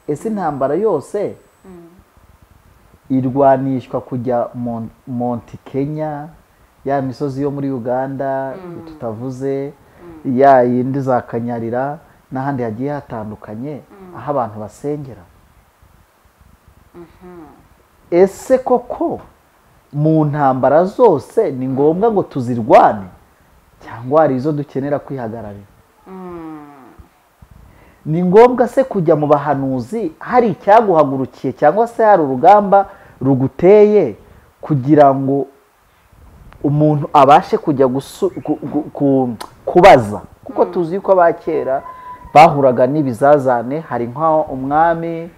ese intambara yose irwanishwa kujya Monti Kenya, ya misozi yo muri Uganda tutavuze, ya yindi za Kanyarira n'ahandi hagiye hatandukanye aho abantu basengera. Ese koko mu ntambara zose ni ngombwa ngo tuzirwane cyangwa hari izo dukenera kwihagararira? Ni ngombwa se kujya mu bahanuzi hari icyaguhagurukiye cyangwa se hari urugamba ruguteye kugira ngo umuntu abashe kujya kubaza? Kuko tuzi ko abakera bahuraga n'ibizazane. Hari nka umwami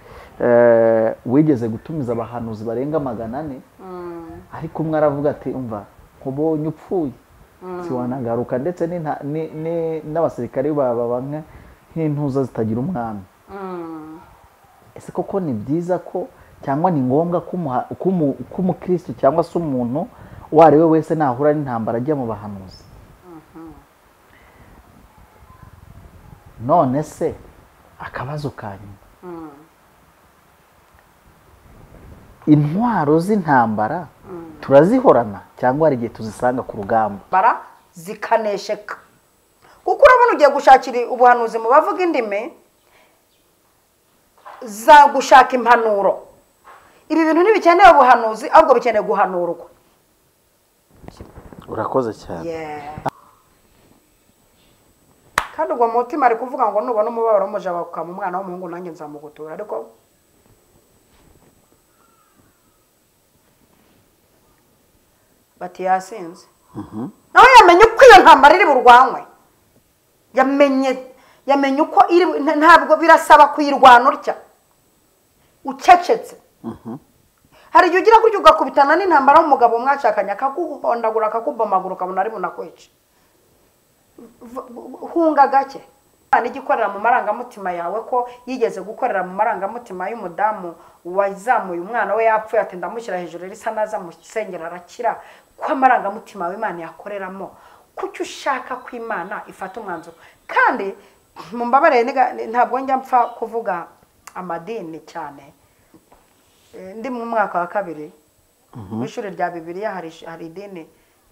wigeze gutumiza abahanuzi barenga 400, ariko umwe aravuga ati umva nkubonye upfuye siwanagaruka, ndetse n'abasirikare baba nk'intuza zitagira umwami. Ese koko ni byiza ko cyangwa ni ngombwa ko umukristo cyangwa se umuntu uwo ari we wese nahura n'intambara ajya mu bahanuzi? None se akabazo kanyu, intwaro z'intambara turazihorana cyangwa hari igihe tuzisanga ku rugamba bara zikanesheka? Kuko urabona ugiye gushakira ubuhanuzi mu bavuga indimi za gushaka impanuro. Ibi bintu ntibikeneye ubuhanuzi, ahubwo bikeneye guhanurwa. Urakoze cyane. Kandi ubwo mutima ari kuvuga ngo nubona umubabaro w'umuja bakama umwana w'umuhungu nanjye nzamugutura, ariko bati yasinze. Nawe yamenye uko iyo ntambara iri burwanwe, yamenye uko iri. Ntabwo birasaba kuyirwana utya ucecetse. Hari igihe ugira gutyo ugakubitana n'intambara y'umugabo mwashakanye akaguhondagura akakubomagura ukabona ari munakwica. Hunga gake. N'igikorera mu marangamutima yawe ko yigeze gukorera mu marangamutima y'umudamu wazamuye umwana we yapfuye ati ndamushyira hejuru risa naza musengera arakira, ko amarangamutima w'Imana yakoreramo. Kuki ushaka ko Imana ifata umwanzuro? Kandi mu mbabare ntabwo njya mpfa kuvuga amadini cyane. Ndi mu mwaka wa 2 mu ishuri rya Bibiliya hari idini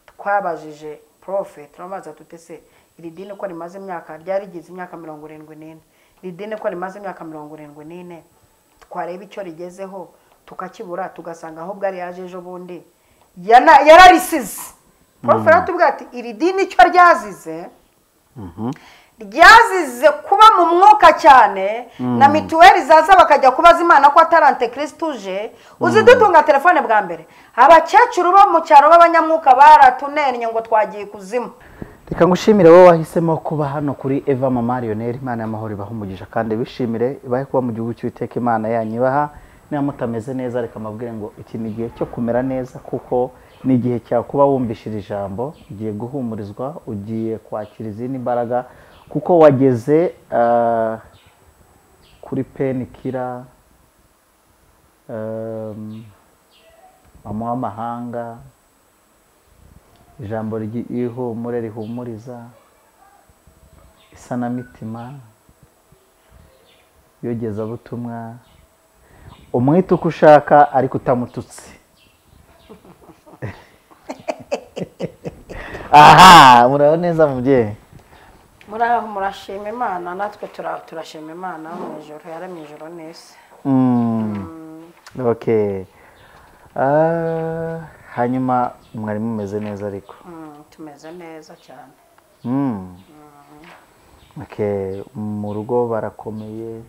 twabajije prophet turamaza tutese iri dini ko rimaze imyaka ryarigize imyaka 74, iri dini ko rimaze imyaka 74, twareba icyo rigezeho tukakibura tugasanga aho bwari yaje ejo bundi yararisize. Prophet atubwira ati iri dini icyo ryazize ryazize kuba mu mwuka cyane, na mituweli zaza bakajya kubaza Imana ko atarante Kristo uje. Uzi dutunga telefone bwa mbere abakecuru bo mu cyaro b'abanyamwuka baratunennye ngo twagiye kuzimu. Reka ngushimire wowe wahisemo kuba hano kuri Eva Mama Lionel. Imana y'amahoro ibaha umugisha kandi bishimire ibahe kuba mu gihugu cy'Uwiteka Imana yanyibaha. Niba mutameze neza reka mabwire ngo iki ni igihe cyo kumera neza, kuko ni igihe cya kuba wumvishira ijambo, ugiye guhumurizwa, ugiye kwakira izindi mbaraga, kuko wageze kuri Penikira, mama w'amahanga, ijambo ry'ihumure rihumuriza, isanamitima, yogezabutumwa, umwita uko ushaka ariko utamututse. Aha, muraho neza mubyeyi? Muraho, murashima Imana, natwe turashima Imana mu ijoro, yaremye ijoro nese. Okay. Hanyuma mwari mumeze neza ariko? Tumeze neza cyane. Okay, mu rugo barakomeye?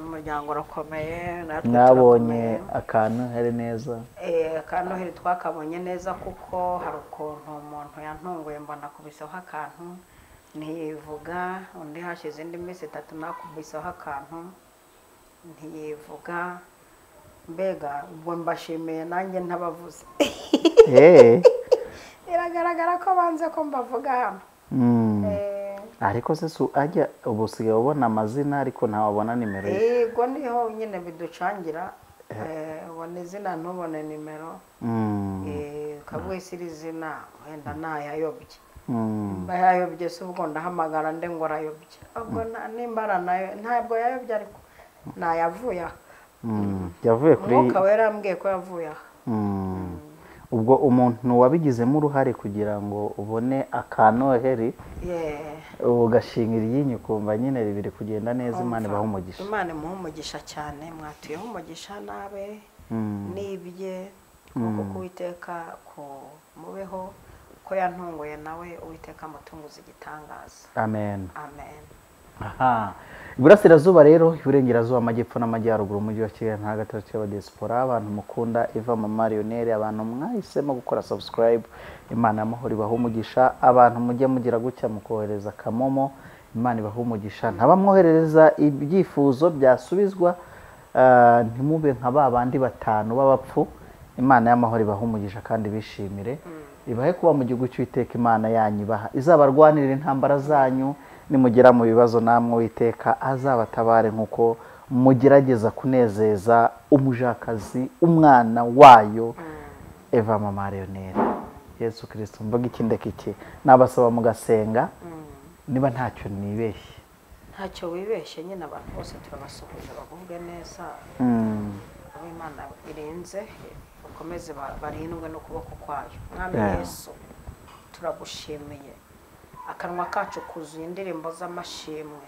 Umuryango urakomeye, natwe nabonye akantu hari neza? Akantu hari twakabonye neza, kuko hari ukuntu umuntu yantunguye mbona kubisaho akantu ntiyivuga, undi hashize indi minsi 3 nakubisaho akantu ntiyivuga. Mbega ubwo mbashimiye nanjye ntabavuze. Iragaragara ko banze ko mbavuga hano. Ariko se ajya ubusigaye ubona amazina ariko ntawabona nimero ye? Yego niho nyine biducangira. Ubona izina ntubone nimero. Kabwese iri zina wenda ntayayobye. Bayayobye se ubwo ndahamagara nde ngo arayobye. Ubwo nimbara nayo ntabwo yayobye, ariko nayavuye aha. yavuye kuri umwuka wera yambwiye ko yavuye aha. ubwo umuntu wabigizemo uruhare kugira ngo ubone akanoheri ugashinga iryinyo ukumva nyine ribiri kugenda neza. Imana ibaha umugisha. Imana imuha umugisha cyane, mwatuyeho umugisha nabe nibye kuko Uwiteka mubeho ko yantunguye nawe Uwiteka mutunguza igitangaza. Amen. Amen. Aha. Iburasirazuba rero, iburengerazuba, amajyepfo n'amajyaruguru, umujyi wa Kigali nta gatatu cy'abadiaspora, abantu mukunda Eva Mama Lionel, abantu mwahisemo gukora subscribe, Imana y'amahoro ibaha umugisha. Abantu mujye mugira gutya mukohereza kamomo, Imana ibaha umugisha. Ntabamwoherereza ibyifuzo byasubizwa, ntimube nka babandi batanu b'abapfu. Imana y'amahoro ibaha umugisha kandi bishimire. Ibahe kuba mu gihugu cy'Uwiteka Imana yanyu ibaha, izabarwanirira intambara zanyu. Nimugera mu bibazo namwe Uwiteka azabatabare nkuko mugerageza kunezeza umujakazi umwana wayo Eva Mama Lionel. Yesu Kristo mvuga ikindeka iki nabasaba mugasenga niba ntacyo nibeshye. Ntacyo wibeshye, nyine abantu bose turabasuhuje bavuge neza. Imana irenze ukomeze barindwe n'ukuboko kwayo. Mwami Yesu turagushimiye, akanwa kacu kuzuye indirimbo z'amashimwe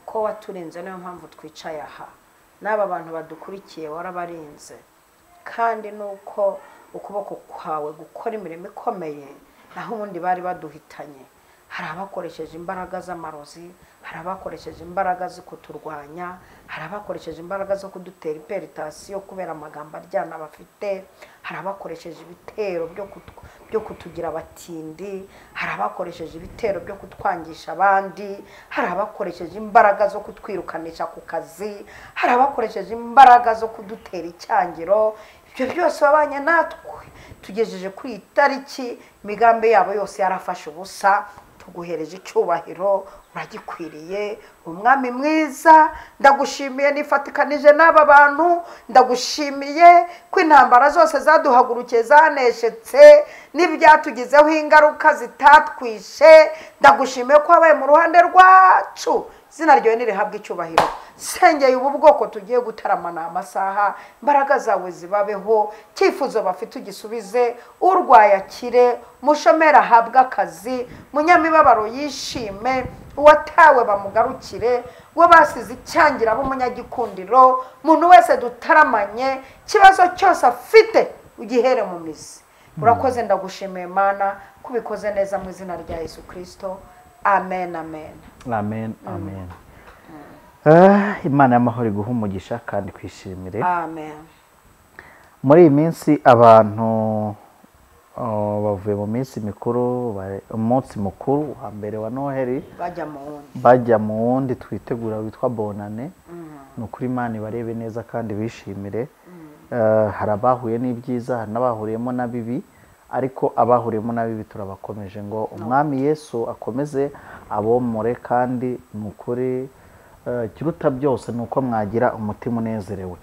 ko waturinze, niyo mpamvu twicaye aha. N'aba bantu badukurikiye warabarinze, kandi nuko ukuboko kwawe gukora imirimo ikomeye naho ubundi bari baduhitanye. Hari abakoresheje imbaraga z'amarozi, hari abakoresheje imbaraga zo kuturwanya, hari abakoresheje imbaraga zo kudutera iperitasiyo kubera amagambo aryana bafite, hari abakoresheje ibitero byo kutugira abatindi, hari abakoresheje ibitero byo kutwangisha abandi, hari abakoresheje imbaraga zo kutwirukanisha ku kazi, hari abakoresheje imbaraga zo kudutera icyangiro. Ibyo byose babanye natwe tugejeje kuri iyi tariki, imigambi yabo yose yarafashe ubusa. Tuguhereje icyubahiro, uragikwiriye, umwami mwiza. Ndagushimiye nifatikanije n'aba bantu, ndagushimiye ko intambara zose zaduhagurukiye zaneshetse n'ibyatugizeho ingaruka zitatwishe. Ndagushimiye ko wabaye mu ruhande rwacu, izina ryawe nirihabwe icyubahiro. Sengeye ubu bwoko tugiye gutaramana amasaha, imbaraga zawe zibabeho, cyifuzo bafite ugisubize, urwaye akire, mushomera ahabwe akazi, munyamibabaro yishime, uwatawe bamugarukire, we basize icyangira b'umunyagikundiro. Muntu wese dutaramanye kibazo cyose afite ugihere mu mizi. Urakoze, ndagushimiye Mana kubikoze neza mu izina rya Yesu Kristo. Amen, amen. Amen, amen. Imana y'amahoro iguha umugisha kandi kwishimire. Amen. Muri iyi minsi abantu bavuye mu minsi mikuru, umunsi mukuru wa mbere wa Noheli bajya mu wundi twitegura witwa Bonane. Ni ukuri Imana ibarebe neza kandi bishimire. Hari abahuye n'ibyiza, hari n'abahuriyemo na bibi, ariko abahuriyemo na bibi turabakomeje ngo umwami Yesu akomeze abomore, kandi ni ukuri kiruta byose ni uko mwagira umutima unezerewe.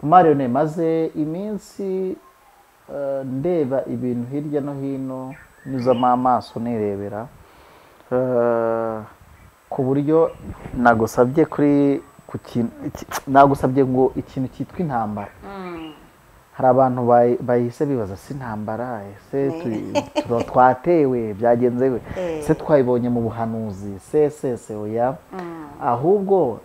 Mariyone, maze iminsi ndeba ibintu hirya no hino, nyuzamo amaso nirebera, ku buryo nagusabye nagusabye ngo ikintu cyitwa intambara. Hari abantu bahise bibaza, si intambara ese twatewe byagenze we, se twayibonye mu buhanuzi se oya. Ahubwo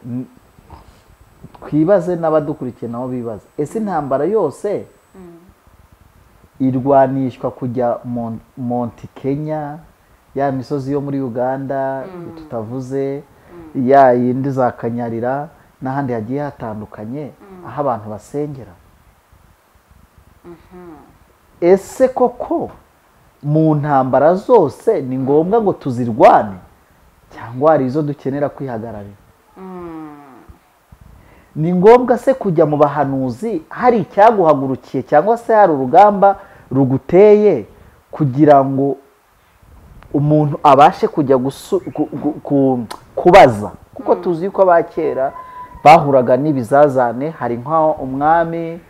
twibaze n'abadukurikiye nabo bibaza, ese intambara yose irwanishwa kujya Monti Kenya, ya misozi yo muri Uganda tutavuze, ya yindi za Kanyarira n'ahandi hagiye hatandukanye aho abantu basengera? Ese koko mu ntambara zose ni ngombwa ngo tuzirwane, cyangwa hari izo dukenera kwihagararira? Ni ngombwa se kujya mu bahanuzi hari icyaguhagurukiye, cyangwa se hari urugamba ruguteye kugira ngo umuntu abashe kujya kubaza? Kuko tuzi ko abakera bahuraga n'ibizazane. Hari nk'aho umwami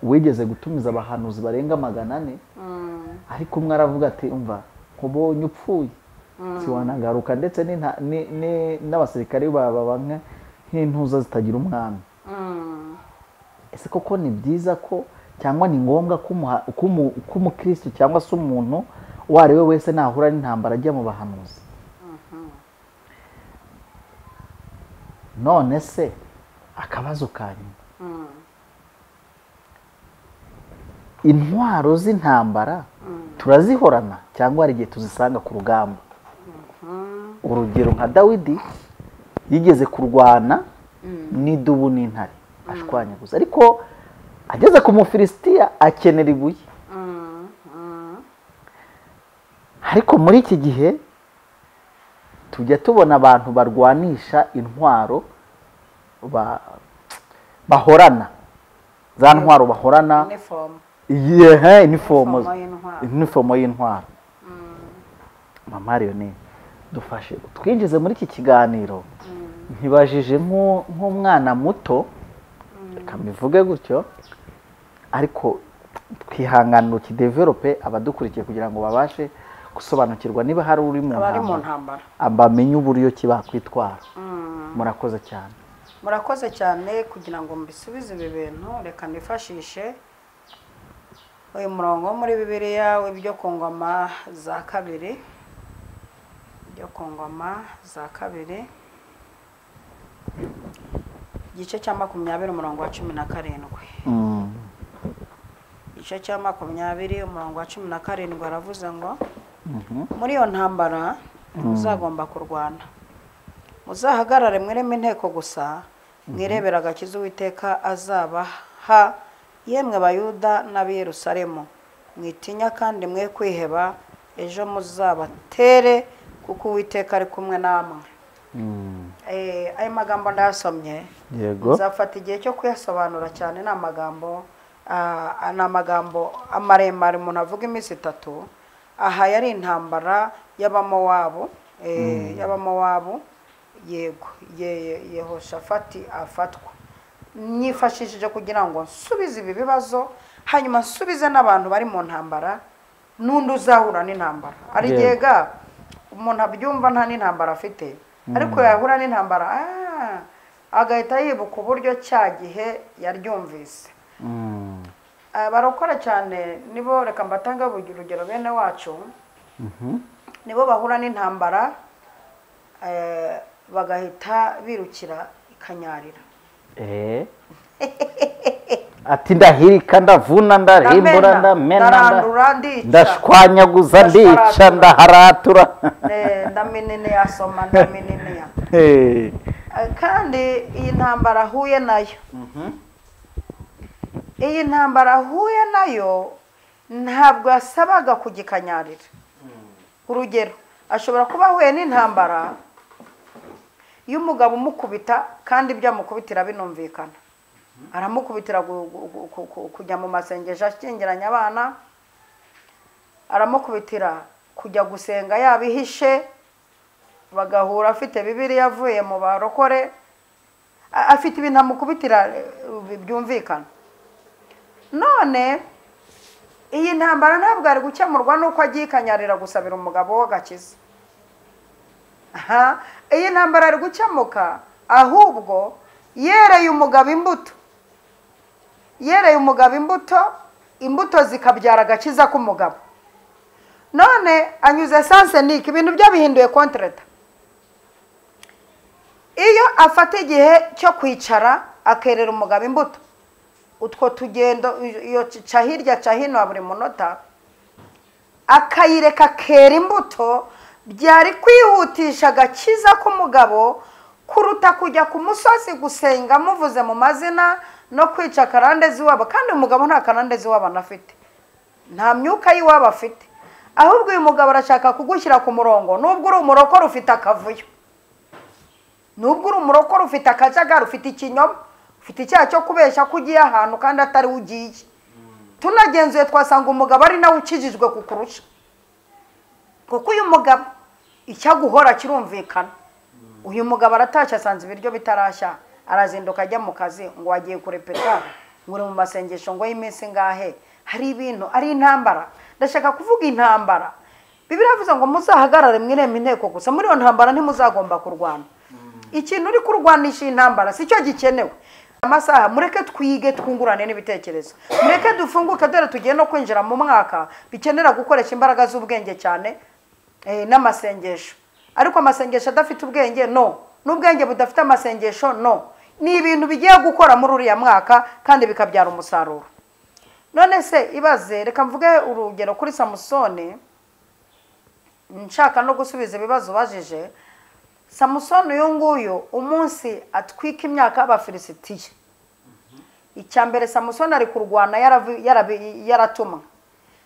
wigeze gutumiza abahanuzi barenga 400, ariko umwe aravuga ati, umva nkubonye upfuye, siwanagaruka ndetse n'abasirikare baba nk'intuza zitagira umwami. Ese koko ni byiza ko cyangwa ni ngombwa ko umukristo cyangwa se umuntu uwo ari we wese nahura n'intambara ajya mu bahanuzi? none se akabazo kanyuma, intwaro z'intambara turazihorana cyangwa hari igihe tuzisanga ku rugamba? urugero nka Dawidi yigeze kurwana n'idubu n'intare ashwanyaguza, ariko ageze ku Mufilisitiya akenera ibuye. ariko muri iki gihe tujya tubona abantu barwanisha intwaro bahorana, za ntwaro bahorana, inifomo y'intwaro. Mama Leonie, dufashe twinjize muri iki kiganiro, ntibajije nk'umwana muto, reka mbivuge gutyo, ariko twihanganira ukidevelope abadukurikiye kugira ngo babashe gusobanukirwa niba hari uri mu ntambara, bamenye uburyo ki bakwitwara. Murakoze cyane. Murakoze cyane. Kugira ngo mbisubize ibi bintu, reka nifashishe uyu murongo muri Bibiliya w'ibyo ku ngoma za kabiri, ibyo ku ngoma za kabiri, igice cya 20 umurongo wa 17. Igice cya 20 umurongo wa 17 aravuze ngo muri iyo ntambara muzagomba kurwana, muzahagarare mwireme inteko gusa, mwirebera agakiza Uwiteka azabaha, yemwe Bayuda n'ab'i Yerusalemu, mwitinya kandi mwe kwiheba, ejo muzabatere kuko Uwiteka ari kumwe namwe. Ayo magambo ndasomye, nzafata igihe cyo kuyasobanura cyane. Ni amagambo amaremare umuntu avuga iminsi 3. Aha yari intambara y'Abamowabu, yego Yehoshafati afatwa. Nyifashishije kugira ngo nsubize ibi bibazo, hanyuma nsubize n'abantu bari mu ntambara n'undi uzahura n'intambara. Ari gega umuntu abyumva nta n'intambara afite, ariko yahura n'intambara agahita yibuka uburyo cya gihe yaryumvise. Barokora cyane nibo, reka mbatanga urugero bene wacu, nibo bahura n'intambara bagahita birukira ikanyarira. Ati ndahirika, ndavuna, ndarimbura, ndamena, ndashwanyaguza, ndica, ndaharatura, ndaminini yasoma, ndaminini ya. Kandi iyi ntambara ahuye nayo, iyi ntambara ahuye nayo ntabwo yasabaga kugikanyarira. Urugero, ashobora kuba ahuye n'intambara y'umugabo umukubita kandi byamukubitira binumvikana, aramukubitira kujya mu masengesho ashingiranya abana, aramukubitira kujya gusenga yabihishe, bagahura afite Bibiliya yavuye mu barokore, afite ibintu amukubitira byumvikana. None iyi ntambara ntabwo ari gukemurwa nuko agiye kanyarira gusabira umugabo w'agakiza. Iyi ntambara ari gukemuka ahubwo yereye umugabo imbuto, yereye umugabo imbuto zikabyara agakiza k'umugabo. None anyuze sansenike, ibintu byo bihinduye kontreta. Iyo afata igihe cyo kwicara akerera umugabo imbuto, utwo tugendo iyo ca hirya ca hino buri munota, akayireka kera imbuto, byari kwihutisha agakiza k'umugabo kuruta kujya ku musozi gusenga muvuze mu mazina no kwica karande z'iwabo. Kandi umugabo nta karande z'iwabo anafite, nta myuka y'iwabo afite, ahubwo uyu mugabo arashaka kugushyira ku murongo. Nubwo uri umurokore ufite akavuyo, nubwo uri umurokore ufite akajagari, ufite ikinyoma, ufite icyaha cyo kubeshya ko ugiye ahantu kandi atari ugiye. Tunagenzuye twasanga umugabo ari nawe ukijijwe kukurusha, kuko uyu mugabo icyaguhora kirumvikana. Uyu mugabo aratashye asanze ibiryo bitarashya, arazinduka ajya mu kazi ngo agiye kurepeta, ngo uri mu masengesho ngo y'iminsi ngahe. Hari ibintu ari intambara. Ndashaka kuvuga intambara Bibiliya ivuze ngo muzahagarare mwireme inteko gusa, muri iyo ntambara ntimuzagomba kurwana. Ikintu uri kurwanisha intambara si cyo gikenewe. Amasaha mureke twige twungurane n'ibitekerezo, mureke dufunguke dore tugiye no kwinjira mu mwaka bikenera gukoresha imbaraga z'ubwenge cyane n'amasengesho. Ariko amasengesho adafite ubwenge no, n'ubwenge budafite amasengesho no, ni ibintu bigiye gukora muri uriya mwaka kandi bikabyara umusaruro. None se ibaze, reka mvuge urugero kuri Samusoni, nshaka no gusubiza ibibazo bajije. Samusoni uyu nguyu umunsi atwika imyaka y'Abafilisitiya, icyambere Samusoni ari kurwana yaratumwa.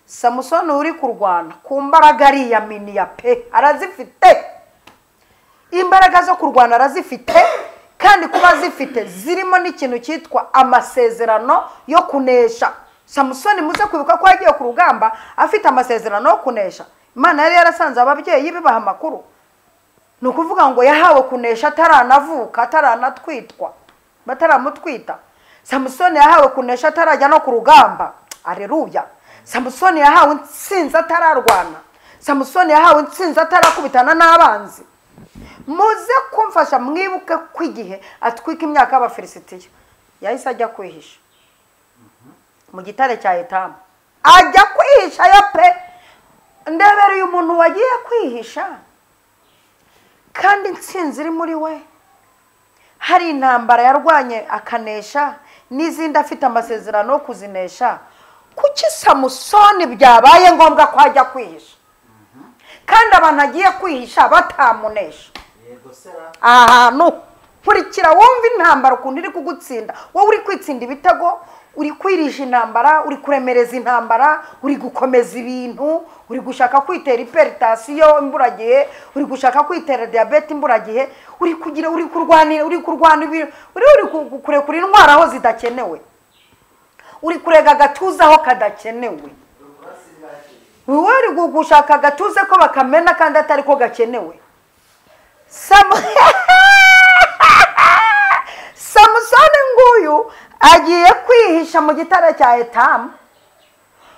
Samusoni uri kurwana ku mbaraga ari ya miniya pe, arazifite imbaraga zo kurwana, arazifite kandi kuba zifite zirimo n'ikintu cyitwa amasezerano yo kunesha. Samusoni muze kwibuka ko yagiye ku rugamba afite amasezerano yo kunesha. Imana yari yarasanze ababyeyi bibaha amakuru, ni ukuvuga ngo yahawe kunesha ataranavuka, ataranatwitwa, bataramutwita. Samusoni yahawe kunesha atarajya no ku rugamba. Aleluya. Samusoni yahawe intsinzi atararwana. Samusoni yahawe intsinzi atarakubitana n'abanzi. Muze kumfasha mwibuke ko igihe atwika imyaka y'Abafilisitiya yahise ajya kwihisha mu gitare cya Etamu. Ajya kwihisha yo pe. Ndebereye umuntu wagiye kwihisha kandi intsinzi iri muri we. Hari intambara yarwanye akanesha n'izindi afite amasezerano yo kuzinesha. Kuki Samusoni byabaye ngombwa ko ajya kwihisha kandi abantu agiye kwihisha batamunesha? Ahantu nkurikira wumva intambara ukuntu iri kugutsinda, wowe uri kwitsinda ibitego, uri kwirisha intambara, uri kuremereza intambara, uri gukomeza ibintu, uri gushaka kwitera hypertension imburagihe, uri gushaka kwitera diabete imburagihe, uri kurwana uri kurekura indwara aho zidakenewe, uri kurega agatuza aho kadakenewe. Wowe uri gushaka agatuza ko bakamena kandi atari ko gakenewe. Samusoni nguyu agiye kwihisha mu gitare cya Etamu.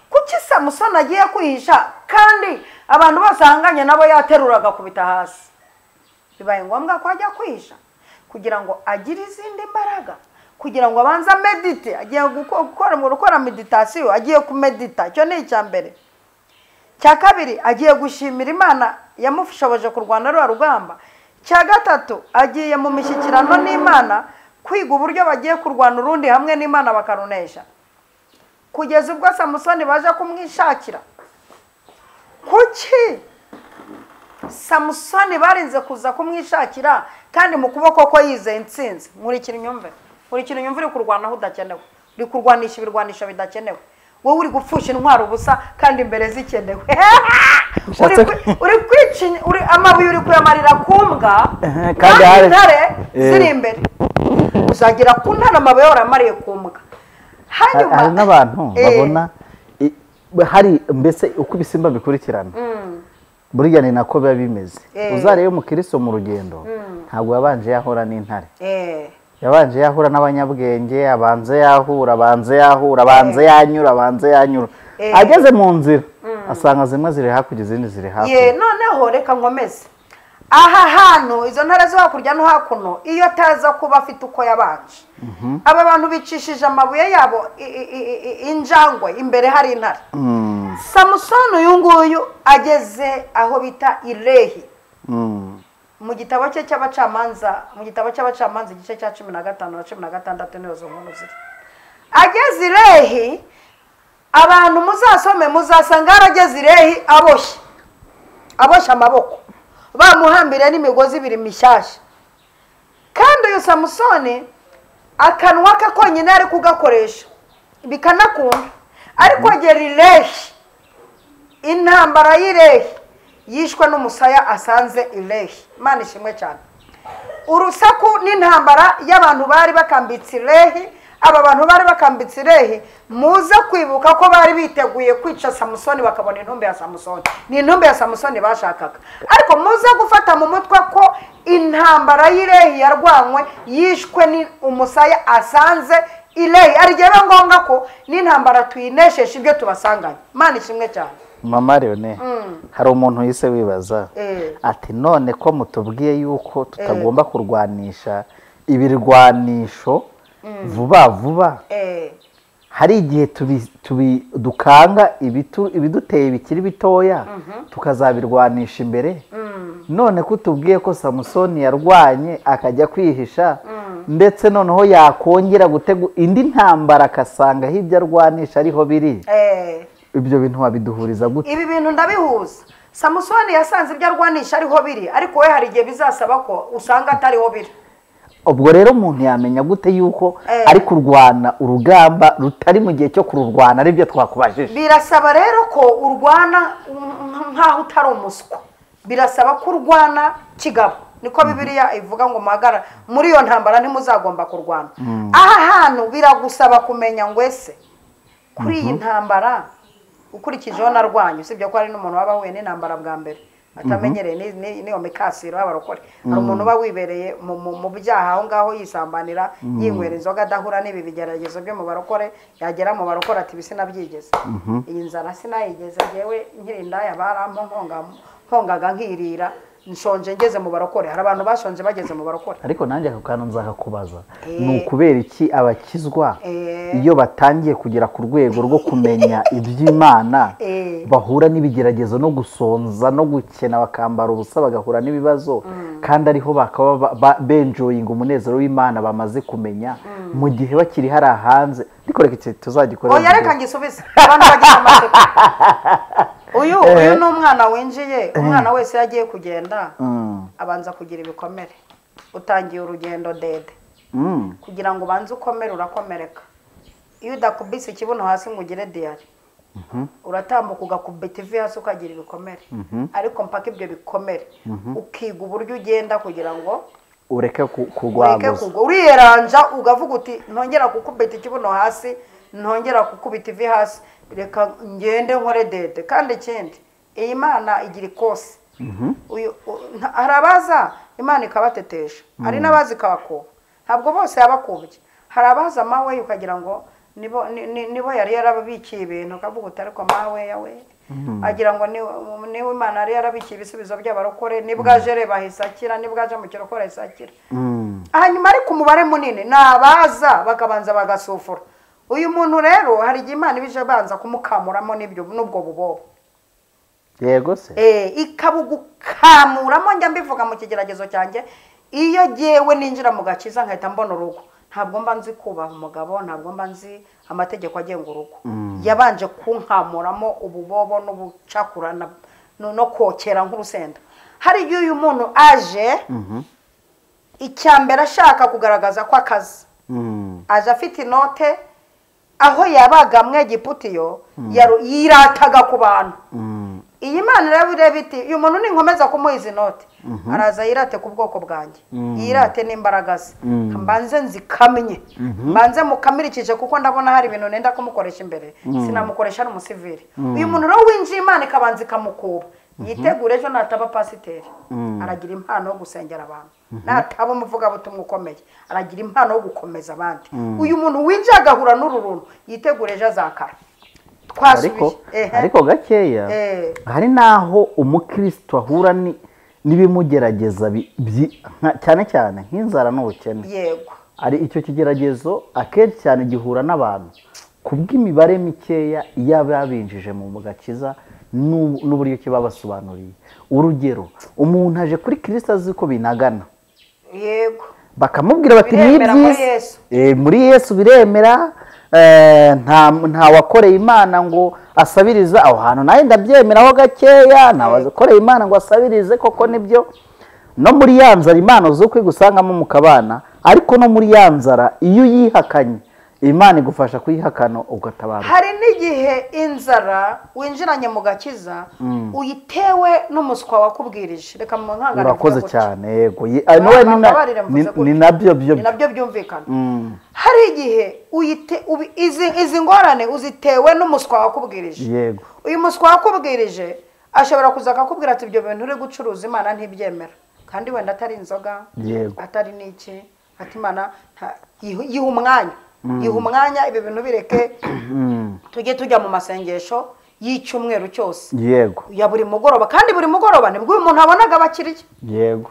Kuki Samusoni agiye kwihisha kandi abantu bose ahanganye nabo yateruraga kubita hasi? Bibaye ngombwa ko ajya kwihisha kugira ngo agire izindi mbaraga, kugira ngo abanze medite. Agiye gukora meditation, agiye kumedita. Icyo ni icyambere. Cya kabiri agiye gushimira Imana yamushoboje kurwana rwa rugamba. Cya gatatu agiye mu mishyikirano n'Imana kwiga uburyo bagiye kurwana urundi hamwe n'Imana bakarunesha. Kugeza ubwo Samusoni baje kumwishakira. Kuki Samusoni barinze kuza kumwishakira kandi mu kuboko ko yizeye intsinzi? Nkurikira inyumve uri kurwana aho udakenewe, uri kurwanisha ibirwanisho bidakenewe, wowe uri gupfusha intwaro ubusa kandi imbere zikenewe. uri amabuye uri kuyamarira kumbwa kandi intare ziri imbere. Uzagira ku ntara amabuye waramariye kumbwa. Hanyuma hari n'abantu babona hari mbese uko ibisimba bikurikirana. Buriya ni nako biba bimeze. Uzarebe umukristo mu rugendo ntabwo yabanje yahura n'intare. Yabanje yahura n'abanyabwenge, abanze yanyura. Ageze mu nzira asanga zimwe ziri hakurya izindi ziri hakurya. Noneho reka nkomeze. Aha hantu izo ntare zo hakurya no hakuno iyo ataza kuba afite uko yabanje. Aba bantu bicishije amabuye yabo injangwe imbere hari intare. Samusoni uyu nguyu ageze aho bita Ilehi. Mu gitabo cye cy'abacamanza, igice cya 15 na 16 niyo zo nkuru ziri. Ageze Ilehi, abantu muzasome muzasanga arageze Ilehi aboshye amaboko, bamuhambira n'imigozi ibiri mishyashya. Kandi uyu Samusoni akanwa ke konyine ari kugakoresha bikanakunda. Ariko agera Ilehi, intambara y'Ilehi yishwe n'umusaya asanze Ilehi. Imana ishimwe cyane. Urusaku n'intambara y'abantu bari bakambitse Ilehi, aba bantu bari bakambitse Ilehi, muze kwibuka ko bari biteguye kwica Samusoni bakabona intumbi ya Samusoni. Ni intumbi ya Samusoni bashakaga. Ariko muze gufata mu mutwe ko intambara y'Ilehi yarwanywe yishwe ni umusaya asanze Ilehi. Arigera ngombwa ko n'intambara tuyinesheje ibyo tubasanganye. Imana ishimwe cyane. mama Leone hari umuntu yise wibaza ati none ko mutubwiye yuko tutagomba kurwanisha ibirwanisho vuba vuba hari igihe dukanga ibiduteye bikiri bitoya tukazabirwanisha imbere none ko tubwiye ko Samusoni yarwanye akajya kwihisha ndetse noneho yakongera gutega indi ntambara akasanga aho ibyo arwanisha ariho biri ibyo bintu wabiduhuriza gute? Ibi bintu ndabihuza. Samusoni yasanze ibyo arwanisha ariho biri ariko we hari igihe bizasaba ko usanga atariho biri. Ubwo rero umuntu yamenya gute yuko ari kurwana urugamba rutari mu gihe cyo kururwana ari byo twakubajije? Birasaba rero ko urwana nkaho utari umuswa. Birasaba ko urwana kigabo. Niko Bibiliya ivuga ngo magara muri iyo ntambara ntimuzagomba kurwana. Aha hantu biragusaba kumenya ngo ese kuri iyi ntambara ukurikijeho narwanye usibye ko hari n'umuntu waba huye n'intambara bwa mbere atamenyereye niyo mikasiro y'abarokore. Hari umuntu uba wibereye mu byaha aho ngaho yisambanira yinywera inzoga adahura n'ibi bigeragezo byo mu barokore yagera mu barokore ati bisi nabyigeze iyi nzara sinayigeze yewe nkirinda yabarampo nkongaga nkirira nshonje ngeze mu barokore. Hari abantu bashonje bageze mu barokore. Ariko nanjye ako kantu nzakakubaza ni ukubera iki abakizwa iyo batangiye kugera ku rwego rwo kumenya iby'Imana bahura n'ibigeragezo no gusonza no gukena bakambara ubusa bagahura n'ibibazo kandi ariho bakaba benjoyinga umunezero w'Imana bamaze kumenya mu gihe bakiri hari hanze? Ariko reka iki tuzagikorera. Oya reka ngisubize abantu bagira amatsiko. Uyu ni umwana winjiye, umwana wese yagiye kugenda abanza kugira ibikomere. Utangiye urugendo dede kugira ngo ubanze ukomere urakomereka. Iyo udakubise ikibuno hasi ngo ugire diyari uratambuka ugakubita ivi hasi ukagira ibikomere ariko mpaka ibyo bikomere ukiga uburyo ugenda kugira ngo ureke kugwaguza. Uriyeranja ugavuga uti ntongera kukubita ikibuno hasi ntongera kukubita ivi hasi reka ngende nkore dede. Kandi ikindi iyi Mana igira ikose. Harabaza Imana ikabatetesha hari n'abazi ikabakuba ntabwo bose yabakubye. Hari abaza mawe ukagira ngo nibo yari yarabikiye ibintu ukavuga uti ariko mawe yawe agira ngo niwe Imana yari yarabikiye ibisubizo by'abarokore nibwaje reba hisakira nibwaje mu kirokore hisakira. Hanyuma ariko umubare munini nabaza bakabanza bagasufura. Uyu muntu rero hari igihe Imana ibije banza kumukamuramo n'ubwo bubobo. Yego se ikabugukamuramo njya mbivuga mu kigeragezo cyanjye iyo jewe ninjira mu gakiza nkahita mbona urugo ntabwo mba nzi kubaha umugabo ntabwo mba nzi amategeko agenga urugo. Yabanje kunkamuramo ububobo n'ubucakura no kokera nk'urusenda. Hari igihe uyu muntu aje icyambere ashaka kugaragaza ko akazi aje afite inote aho yabaga mwegiputiyo yirataga ku bantu. Iyi Mana irabireba iti uyu muntu ninkomeza kumuha izi note araza yirate ku bwoko bwanjye yirate n'imbaraga ze mbanze nzikamye mbanze mukamirikije kuko ndabona hari ibintu nenda kumukoresha imbere sinamukoresha n'umusivili. Uyu muntu rero winjiye Imana ikabanza ikamukuba yitegure ejo nataba pasiteri aragira impano yo gusengera abantu nataba umuvugabutumwa ukomeye aragira impano yo gukomeza abandi. Uyu muntu winjiye agahura n'ururuntu yitegure ejo azakara. Ariko gakeya hari naho umukristo ahura n'ibimugerageza cyane cyane nk'inzara n'ubukene. Yego ari icyo kigeragezo akenshi cyane gihura n'abantu kubw'imibare mikeya y'ababinjije mu gakiza n'uburyo kibabasobanuriye. Urugero umuntu aje kuri Kristo azi ko binagana yego bakamubwira bati muri Yesu biremera nta wakoreye Imana ngo asabiriza aho hantu naye ndabyemeraho gakeya nta wakoreye Imana ngo asabirize koko nibyo. No muri yanzara Imana zo kwigusangamo mukabana ariko no muri yanzara iyo yihakanye Imana igufasha kuyihakana ugatabara. Hari n'igihe inzara winjiranye mu gakiza uyitewe n'umuswa wakubwirije. Reka mu nkangana urakoze cyane yego ni nabyo byumvikana. Hari igihe izi ngorane uzitewe n'umuswa wakubwirije. Yego uyu muswa wakubwirije ashobora kuza akakubwira ati ibyo bintu uri gucuruza Imana ntibyemera kandi wenda atari inzoga atari n'iki ati Imana yiha umwanya ibi bintu bireke tujye tujya mu masengesho y'icyumweru cyose yego ya buri mugoroba, kandi buri mugoroba nibwo uyu muntu abonaga abakiriya. yego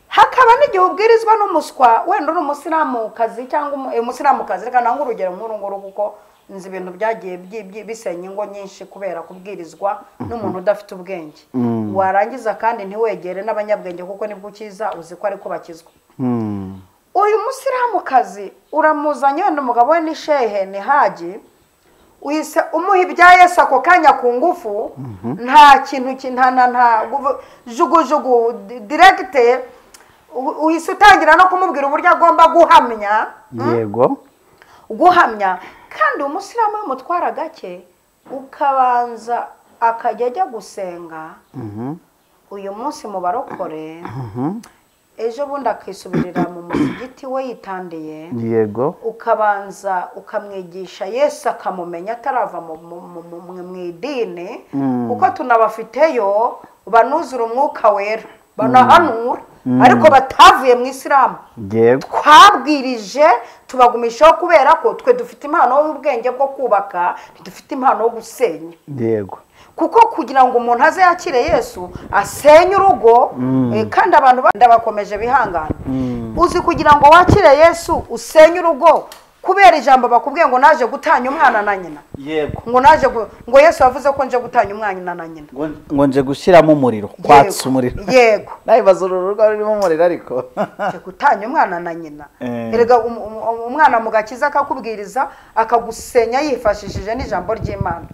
Hakaba n'igihe ubwirizwa n'umuswa, wenda uri umusilamukazi cyangwa umusilamukazi, reka nange urugero nk'uru nguru kuko nzi ibintu byagiye bisenya ingo nyinshi kubera kubwirizwa n'umuntu udafite ubwenge. Warangiza kandi ntiwegere n'abanyabwenge kuko nibwo ukiza uzi ko ariko bakizwa. Uyu musilamukazi uramuzanye, wenda umugabo we ni shehe, ni haji, uhise umuha ibya Yesu ako kanya ku ngufu, nta kintu nta jugujugu direkite, uhise utangira no kumubwira uburyo agomba guhamya. yego Guhamya. Kandi umusilamu y'umutwara gake ukabanza akajya ajya gusenga. Uyu munsi mu barokore, ejo bundi akisubirira mu musigiti we yitandiye. yego Ukabanza ukamwigisha Yesu akamumenya atarava mu idini, kuko tunabafiteyo banuzura umwuka wera, banahanura ariko batavuye mu Isilamu. yego Twabwirije tubagumishaho kubera ko twe dufite impano y'ubwenge bwo kubaka, ntidufite impano yo gusenya. yego Kuko kugira ngo umuntu aze yakire Yesu asenye urugo, kandi abantu bakomeje bihangana. Uzi kugira ngo wakire Yesu usenye urugo kubera ijambo bakubwiye ngo naje gutanya umwana na nyina. yego ngo Yesu yavuze ko nje gutanya umwana na nyina, ngo nje gushyiramo umuriro, kwatsa umuriro. yego nabibaza uru rugo rurimo umuriro ariko nje gutanya umwana na nyina. Erega umwana mu gakiza akakubwiriza akagusenya yifashishije n'ijambo ry'Imana.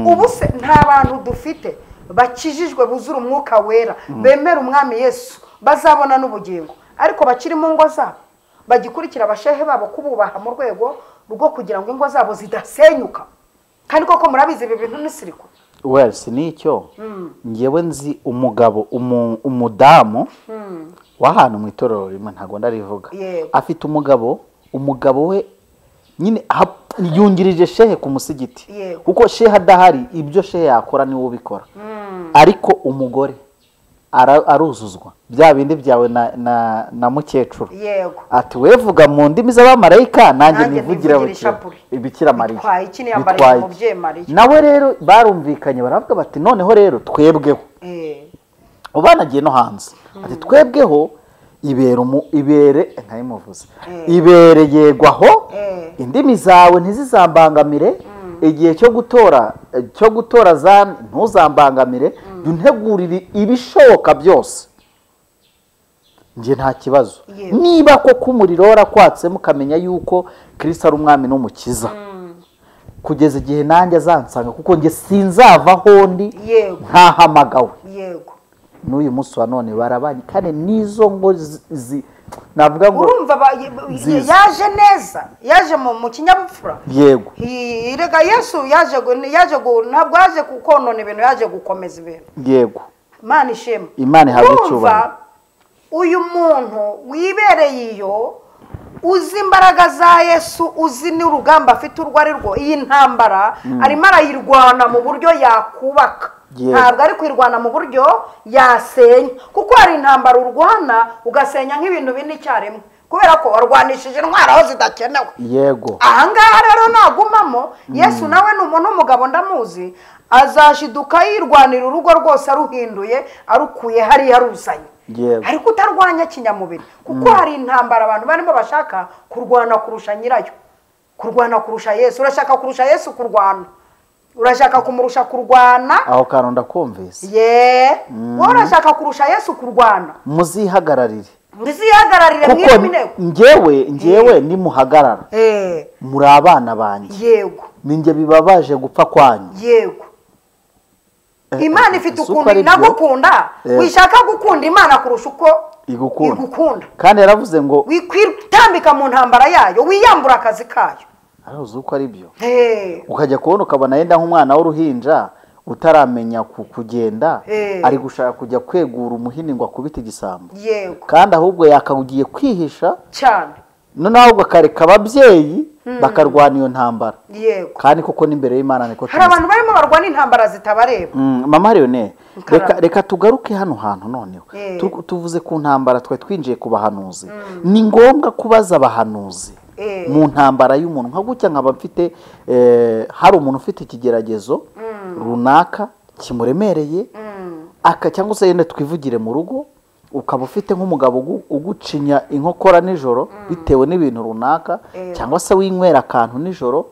Ubu se nta bantu dufite bakijijwe buzura umwuka wera, bemera umwami Yesu, bazabona n'ubugingo, ariko bakiri mu ngo zabo bagikurikira abashehe babo kububaha mu rwego rwo kugira ngo ingo zabo zidasenyuka. Kandi koko murabizi ibi bintu n'isiriko. wese nicyo ngewe nzi umugabo umudamu w'ahantu mu itorero rimwe, ntabwo ndarivuga, afite umugabo we nyine yungirije shehe ku musigiti, kuko shehe adahari ibyo shehe yakora niwe ubikora, ariko umugore aruzuzwa bya bindi byawe na mukecuru. Yego. Ati wevuga mu ndimi z'abamarayika, nanjye nivugira Bikira Mariya. Bitwaye. Nawe rero barumvikanye baravuga bati noneho rero twebweho. Ubanagiye no hanze. Ati twebweho ibere nkayimuvuze. Ibere yegwaho, indimi zawe ntizizambangamire, igihe cyo gutora zan ntuzambangamire, untegurira ibishoboka byose. Nje nta kibazo. Niba koko umuriro warakwatse mukamenya yuko Kristo ari umwami n'umukiza, kugeza igihe nanjye azansanga, kuko nge sinzava hondi ntahamagawe. Yego. N'uyu munsi wa none barabanye, kandi nizo ngo navuga ngo urumva yaje neza, yaje mu kinyabupfura. Yego. Irega Yesu yaje ntabwo yaje kukonona ibintu, yaje gukomeza ibintu. Yego. Imana ishema. Imana ihabwe icyubahiro. Uyu muntu wibereye iyo, uzi imbaraga za Yesu, uzi n'urugamba afite urwo ari rwo, iyi ntambara arimo arayirwana mu buryo yakubaka. Ntabwo ari kwirwana mu buryo yasenya, kuko hari intambara urwana ugasenya nk'ibintu bine icyarimwe, kubera ko warwanishije intwaro aho zidakenewe. Yego. Ahangaha rero nagumamo Yesu nawe ni umuntu w'umugabo ndamuzi, azashiduka yirwanira urugo rwose aruhinduye, arukuye hariya aruzanye. Ariko utarwanya kinyamubiri, kuko hari intambara abantu barimo bashaka kurwana kurusha nyirayo, kurwana kurusha Yesu. Urashaka kurusha Yesu kurwana, urashaka kumurusha kurwana. Aho kantu ndakumvise. Wowe urashaka kurusha Yesu kurwana. Muzihagararire mw'ibineko. Njyewe nimuhagarara muri abana banjye. Yego. Ninjye bibabaje gupfa kwanyu. Yego. Imana ifite ukuntu inagukunda, wishaka gukunda Imana kurusha uko igukunda. Kandi yaravuze ngo wikwitambika mu ntambara yayo, wiyambura akazi kayo. Aravuze uko ari byo. Ukajya kubona ukabona yenda nk'umwana w'uruhinja utaramenya kugenda, ari gushaka kujya kwegura umuhini ngo akubite igisambo. Yego. Kandi ahubwo yakagugiye kwihisha cyane, noneho ahubwo akareka ababyeyi bakarwana iyo ntambara. Yego. Kandi koko n'imbere y'Imana niko hari abantu barimo barwana intambara zitabareba. Mama Leone, reka tugaruke hano hantu noneho. Tuvuze ku ntambara, twe twinjiye ku bahanuzi. Ni ngombwa kubaza abahanuzi mu ntambara y'umuntu. Nka gutya nkaba mfite hari umuntu ufite ikigeragezo, runaka kimuremereye cyangwa se yenda twivugire mu rugo ukaba ufite nk'umugabo ugucinya inkokora nijoro bitewe n'ibintu runaka cyangwa se winywera akantu nijoro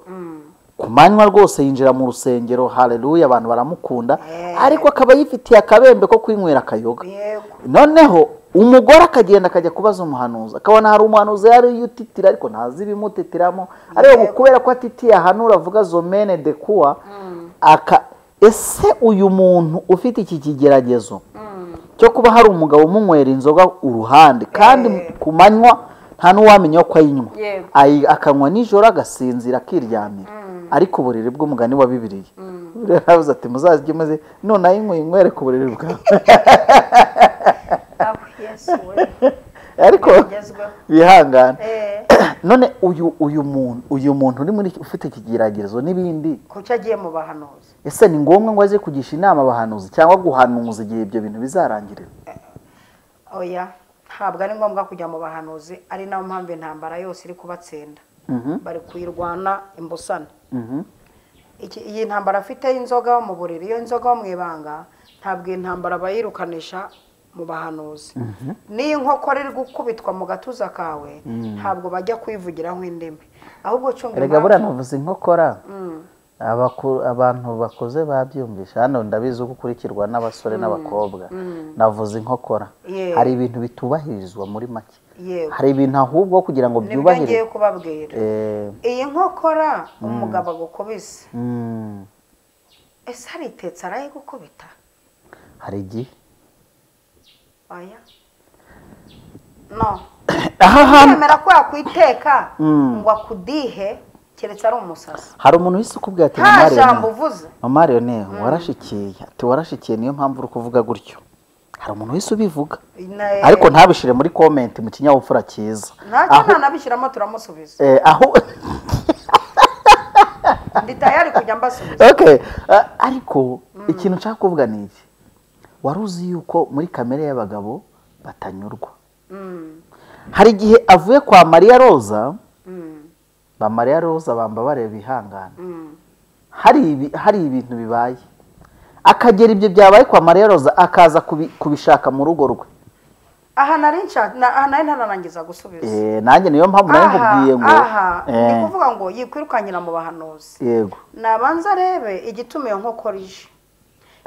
ku manywa rwose yinjira mu rusengero haleluya abantu baramukunda ariko akaba yifitiye akabembe ko kwinywera akayoga noneho umugore akagenda akajya kubaza umuhanuzi akabona hari umuhanuzi yari yutitira ariko ntazi ibimutetiramo ariko kubera ko atitiye ahantu uravuga zomene de kuwa ese uyu muntu ufite iki kigeragezo cyo kuba hari umugabo umunywera inzoga uruhande kandi ku manywa nta n'uwamenya ko ayinywa akanywa nijoro agasinzira akiryamira ariko uburiri bw'umugani wa Bibiliya rero ati muzajye maze none ayinywere ku buriri bwawe ariko bihangana none uyu muntu uri muri ufite ikigeragezo n'ibindi kuki agiye mu bahanuzi ese ni ngombwa ngo aze kugisha inama abahanuzi cyangwa guhanuza igihe ibyo bintu bizarangirira oya ntabwo ari ngombwa kujya mu bahanuzi ari nayo mpamvu intambara yose iri kubatsinda bari kuyirwana imbusane iyi ntambara afite y'inzoga mu buriri iyo inzoga mu ibanga ntabwo intambara bayirukanisha mu bahanuzi n'iyo inkokora iri gukubitwa mu gatuza kawe ntabwo bajya kuyivugiraho indimi ahubwo cunga erega buriya navuze inkokora abantu bakuze babyumvisha hano ndabizi ko ukurikirwa n'abasore n'abakobwa navuze inkokora hari ibintu bitubahirizwa muri make hari ibintu ahubwo kugira ngo byubahire ngiye kubabwira iyi nkokora umugabo agukubise ese hari itetsa arayigukubita hari igihe oya no yemera ko yakwiteka ngo akudihe keretse ari umusazi hari umuntu wese ukubwira ati nta jambo uvuze Mariyone warashikiye ati warashikiye niyo mpamvu uri kuvuga gutyo hari umuntu wese ubivuga ariko ntabishire muri comment mu kinyabupfura cyiza ntacyo nabishyiramo turamusubiza aho ndi tayari kujya mbasubiza okay ariko ikintu nshaka kuvuga ni iki wari uzi yuko muri kamere y'abagabo batanyurwa hari igihe avuye kwa Mariya Roza ba Mariya Roza bamba bareba ihangana hari ibintu bibaye akagera ibyo byabaye kwa Mariya Roza akaza kubishaka mu rugo rwe aha nari ntarangiza gusubiza nanjye niyo mpamvu nayo nkubwiye ngo ni kuvuga ngo yikwirukanyira mu bahanuzi yego nabanza arebe igituma iyo nkokora ije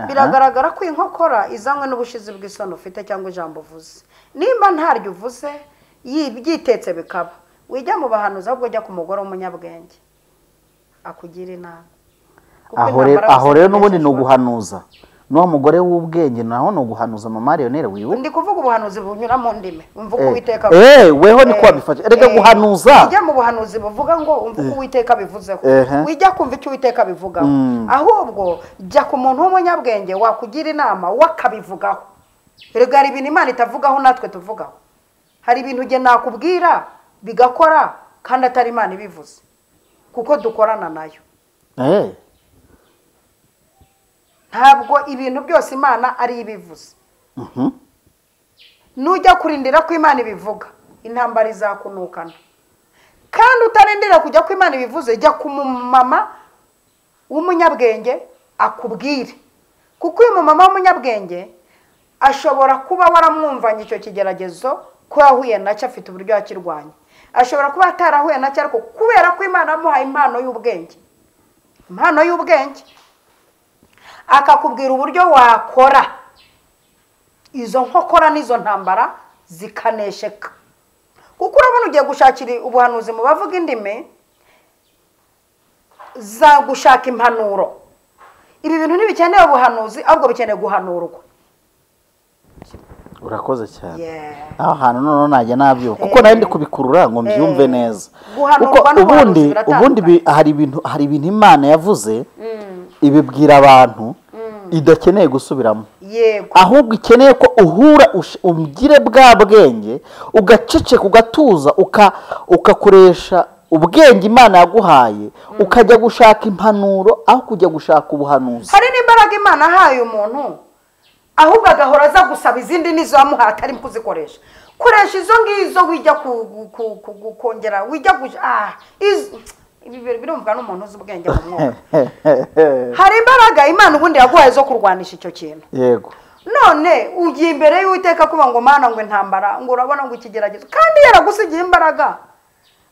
biragaragara ko inkokora izanywe n'ubushizi bw'isoni ufite cyangwa ijambo uvuze nimba ntaryo uvuze byitetse bikaba wijya mu bahanuzi ahubwo ujya ku mugore w'umunyabwenge akugira inama aho rero n'ubundi ni uguhanuza n'uwo mugore w'ubwenge naho ni uguhanuza mama Mariyone wiwe ndi kuvuga ubuhanuzi bunyura mu ndimi umva uko Uwiteka weho niko wabifashe erega guhanuza ujya mu buhanuzi buvuga ngo umva uko Uwiteka bivuzeho wijya kumva icyo Uwiteka bivugaho ahubwo jya ku muntu w'umunyabwenge wakugira inama wakabivugaho erega hari ibintu Imana itavugaho natwe tuvugaho hari ibintu uge nakubwira bigakora kandi atari Imana ibivuze kuko dukorana nayo ntabwo ibintu byose Imana ari ibivuze nujya kurindira ko Imana ibivuga intambara izakunukana kandi utarindira kujya ko Imana ibivuze jya ku mumama w'umunyabwenge akubwire kuko uyu mumama w'umunyabwenge ashobora kuba waramwumvanye icyo kigeragezo ko yahuye nacyo afite uburyo yakirwanya ashobora kuba atarahuye nacyo ariko kubera ko Imana yamuhaye impano y'ubwenge akakubwira uburyo wakora izo nkokora n'izo ntambara zikanesheka kuko urabona ugiye gushakira ubuhanuzi mu bavuga indimi za gushaka impanuro ibi bintu ntibikeneye ubuhanuzi ahubwo bikeneye guhanurwa urakoze cyane aho hantu none najya nabyo kuko nari ndi kubikurura ngo mbyumve neza kuko ubundi hari ibintu Imana yavuze ibibwira abantu idakeneye gusubiramo ahubwo ikeneye ko uhura ugire bwa bwenge ugaceceka ugatuza ugakoresha ubwenge Imana yaguhaye ukajya gushaka impanuro aho kujya gushaka ubuhanuzi hari n'imbaraga Imana ahaye umuntu ahubwo agahora aza gusaba izindi nizo yamuhaye atari kuzikoresha koresha izo ngizo wijya kongera wijya ibi birumva n'umuntu uzi ubwenge mu mwuka. Hari imbaraga Imana ubundi yaguhaye zo kurwanisha icyo kintu. Yego. None ugiye imbere y'Uwiteka kuba ngo Mana ngo intambara ngo urabona ngo ikigeragezo kandi yaragusigiye imbaraga.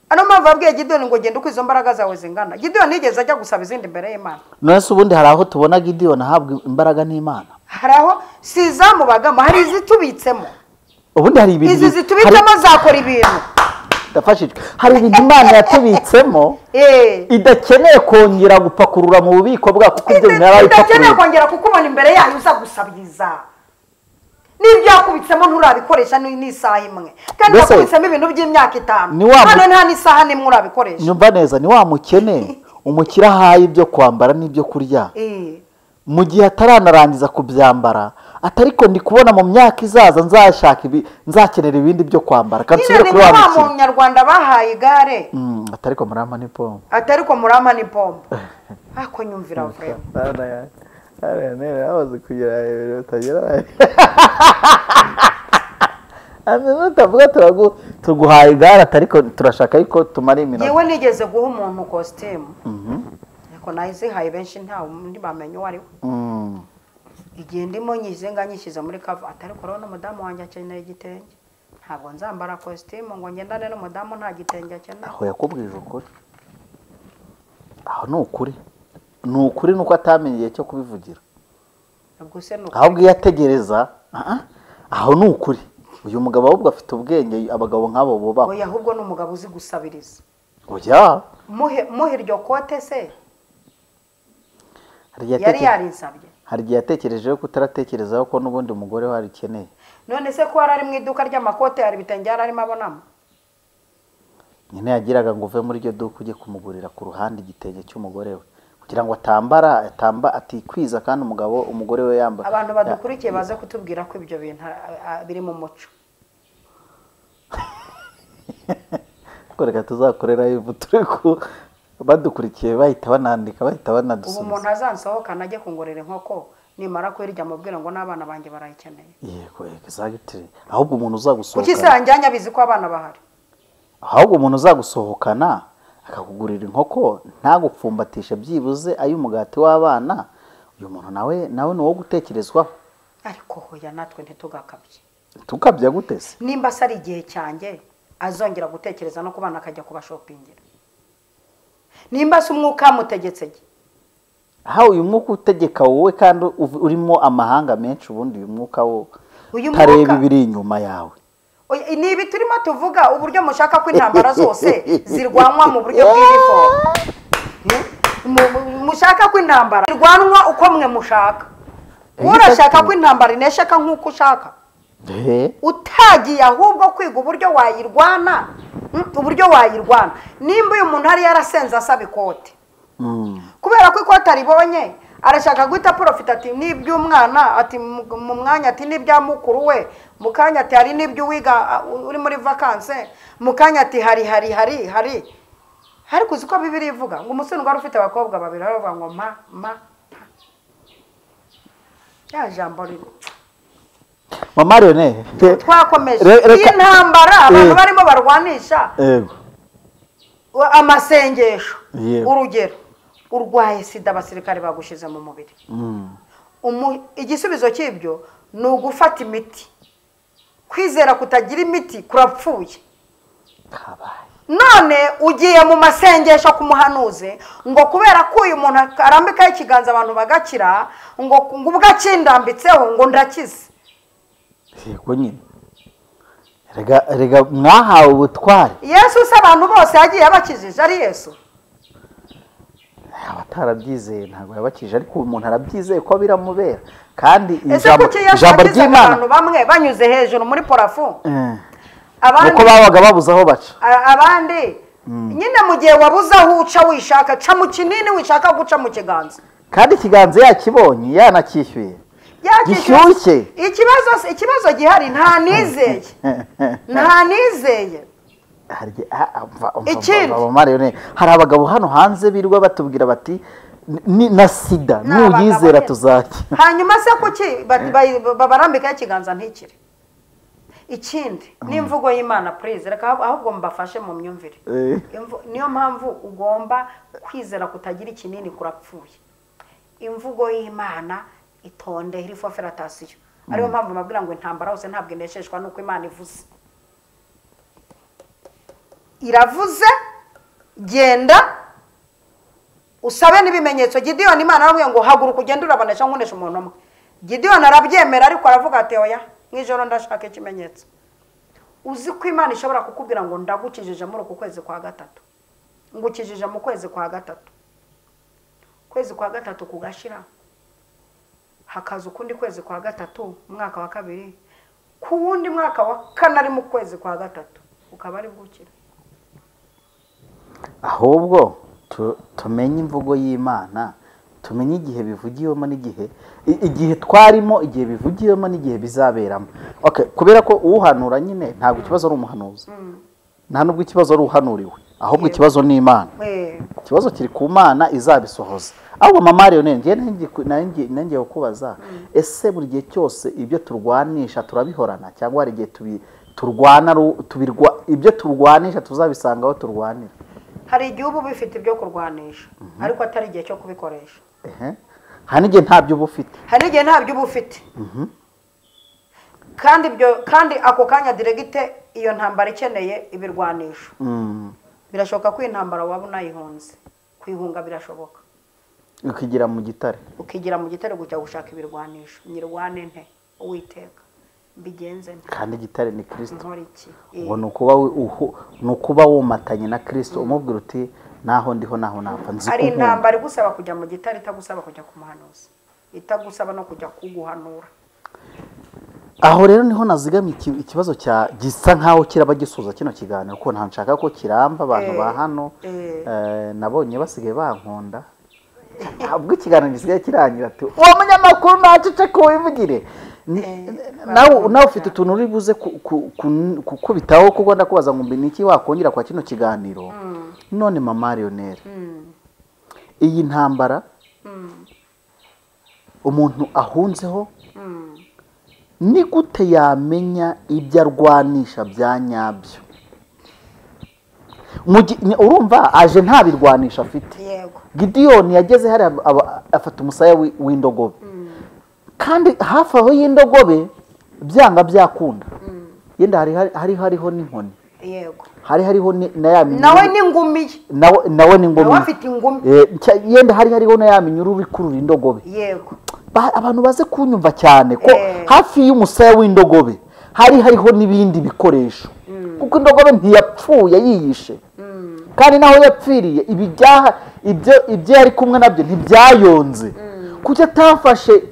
Ano mpamvu abwiye Gideon ngo genda uko izo mbaraga zawe zingana. Gideon nigeze ajya gusaba izindi imbere y'Imana. None se ubundi hari aho tubona Gideon ahabwa imbaraga n'Imana? Hari aho sizamubagamo, hari izitubitsemo. Ubundi hari ibintu izi zitubitsemo zakora ibintu. Ndafashijwe. Hari ibintu Imana yatubitsemo idakeneye kongera gupakurura mu bubiko bwa kuko ibyo binara idakeneye kongera kukubona imbere yayo uza gusabiriza. Nibyo yakubitsemo nturabikoresha n'isaha imwe. Kandi yakubitsemo ibintu by'imyaka 5. Hano nta n'isaha nimwe urabikoresha. Nyumva neza ni wa mukene umukira haye ibyo kwambara n'ibyo kurya. Mu gihe ataranarangiza kubyambara atariko ndi kubona mu myaka izaza nzashaka nzakenera ibindi byo kwambara kansubire kuri wa mukino. Mu Nyarwanda bahaye igare. Atariko murama ni pombe. Atariko murama ni pombe. Ako nyumvira vrema. Abaze kugira ibintu utagera. Utavuga tuguhaye igare atariko turashaka yuko tumara iminota. Yewe nigeze guha umuntu costume. Ko nayizihaye benshi nta undi bamenye wari. Igihe ndimo nyizenga nyishyize muri kava atariko rero n'umudamu wanjye akeneye igitenge. Ntabwo nzambara costume ngo ngendane n'umudamu nta gitenge akeneye. Aho yakubwije ukuri. Aho ni ukuri. Ni ukuri nuko atamenye igihe cyo kubivugira. Ubwo se nuko. Ahubwo yategereza. Aho ni ukuri. Uyu mugabo ahubwo afite ubwenge abagabo nk'abo bubaho. Oya ahubwo n'umugabo uzi gusabiriza. Oya. Muhe iryo kote se. Yari yarinsabye. Hari igihe yatekereje ko utaratekerezaho ko n'ubundi umugore we arikeneye. None se ko ari mu iduka ry'amakote hari bitenge arimo abonamo. Nyine yagiraga ngo uve muri iryo duka ujye kumugurira ku ruhande igitenge cy'umugore we kugira ngo atamba atikwiza kandi umugore we yambara. Abantu badukurikiye baze kutubwira ko ibyo bintu biri mu muco. Koreka tuzakorera ivu turi ku badukurikiye bahita banandika bahita banadusubiza. Ubu umuntu azansohokana ajye kungorera inkoko nimara kwirya mubwira ngo n'abana banjye barayikeneye. Yego exactly. Ahubwo umuntu uzagusohokana. Kuki sanjyanya bizi ko abana bahari? Ahubwo umuntu uzagusohokana akakugurira inkoko ntagupfumbatisha byibuze ay'umugati w'abana. Uyu muntu nawe ni wo gutekerezwaho. Ariko hoya natwe ntitugakabye. Tukabya gutese. Nimba sari igihe cyanjye azongera gutekereza no kubana akajya kuba shoppingira. Nimba se umwuka mutegetse gi. Aho uyu mwuka utegeka wowe kandi urimo amahanga menshi ubundi uyu mwuka wo tareba ibiri inyuma yawe. Nibi turimo tuvuga uburyo mushaka ko intambara zose zirwanwa mu buryo bw'ifo. Mushaka ko intambara zirwanwa uko mwe mushaka. Urashaka ko intambara ineshaka nk'uko ushaka. Utagiye ahubwo kwiga uburyo wayirwana. Nimba uyu muntu hari yarasenze asaba ikote. Kubera ko ikote aribonye arashaka guhita profit ati n'iby'umwana ati mu mwanya ati n'ibya mukuru we mu kanya ati hari n'ibyo wiga uri muri vacances mu kanya ati hari kuziko bibiri ivuga ngo umusore ngwari ufite abakobwa babiri bavuga ngo ma ya jambo rino Mama Rene twakomeje intambara abantu barimo barwanisha amasengesho urugero urwaye sida abasirikare bagushize mu mubiri. Igisubizo cy'ibyo ni ugufata imiti. Kwizera kutagira imiti kurapfuye. None ugiye mu masengesho kumuhanuze ngo kubera ko uyu muntu arambika ikiganza abantu bagakira ngo ubwo akindambitseho ngo ndakize. Yego nyine. Rega mwahawe ubutware. Yesu se abantu bose yagiye abakijije ari Yesu. Abatarabyizeye ntabwo yabakije ariko umuntu arabyizeye ko biramubera kandi ijambo ry'Imana abantu bamwe banyuze hejuru muri parafu abandi uko babaga babuza aho baca abandi nyine mu gihe wabuza aho uca wishaka ca mu kinini wishaka guca mu kiganza kandi ikiganza yakibonye yanakishyuye gishyushye. Ikibazo gihari nta nizeye hari abagabo hano hanze birirwa batubwira bati na sida nuyizera tuzaki. Hanyuma se kuki babarambika ikiganza ntikire ikindi n'imvugo y'Imana please reka ahubwo mbafashe mu myumvire niyo mpamvu ugomba kwizera kutagira ikinini kurapfuye imvugo y'Imana itonde iri fo feratasiyo ariyo mpamvu mabwira ngo intambara hose ntabwo inesheshwa nuko Imana ivuze iravuze genda usabe n'ibimenyetso Gideon Imana aramubwiye ngo haguruka ugende urabonesha nkunesha umuntu umwe Gideon arabyemera ariko aravuga ati oya mwijoro ndashaka ikimenyetso uzi ko Imana ishobora kukubwira ngo ndagukijije muri uku kwezi kwa gatatu ngukijije mu kwezi kwa gatatu kwezi kwa gatatu kugashira hakaza ukundi kwezi kwa gatatu mwaka wa kabiri ku wundi mwaka wa kane ari mu kwezi kwa gatatu ukaba ari bwukira ahubwo tumenye imvugo y'Imana tumenye igihe bivugiwemo n'igihe twarimo igihe bivugiwemo n'igihe bizaberamo okay kubera ko uhanura nyine ntabwo ikibazo ari umuhanuzi nta nubwo ikibazo ari uhanuriwe ahubwo ikibazo ni Imana ikibazo kiri ku Mana izabisohoza ahubwo mama Leonel nanjye kukubaza ese buri gihe cyose ibyo turwanisha turabihorana cyangwa hari igihe turwana ibyo turwanisha tuzabisangaho turwanira hari igihe ubu bifite ibyo kurwanisha ariko atari igihe cyo kubikoresha hari n'igihe ntabyo uba ufite kandi ako kanya diregite iyo ntambara ikeneye ibirwanisho birashoboka ko intambara waba unayihunze kwihunga birashoboka ukigira mu gitare kujya gushaka ibirwanisho nyirwane nte Uwiteka bigenze nte kandi igitare ni Kristo nkora iki ni ukuba wumatanye na Kristo umubwira uti naho ndiho naho napfa nzi ari intambara igusaba kujya mu gitare itagusaba kujya ku muhanuzi itagusaba no kujya kuguhanura aho rero niho nazigamye ikibazo cya gisa nkaho kiraba gisuza kino kiganiro ko ntanshaka ko kiramba abantu ba hano nabonye basigaye bankunda ntabwo ikiganiro gisigaye kirangira ati uwo munyamakuru ntacece ko wivugire nawe ufite utuntu uri buze kukubitaho kuko ndakubaza ngo mbi niki wakongera kwa kino kiganiro none mama Leonel iyi ntambara umuntu ahunzeho ni gute yamenya ibyo arwanisha bya nyabyo urumva aje nta birwanisha afite Gideon yageze hari afata umusaya w'indogobe kandi hafi aho y'indogobe byanga byakunda yenda hariho n'inkoni hariho na ya minyururu nawe n'ingumi nawe n'ingumi nawe afite ingumi yenda hariho na ya minyururu ikurura indogobe abantu baze kunyumva cyane ko hafi y'umusaya w'indogobe hariho n'ibindi bikoresho kuko indogobe ntiyapfuye yiyishe kandi naho yapfiriye ibyo yari kumwe nabyo ntibyayonze kuko atafashe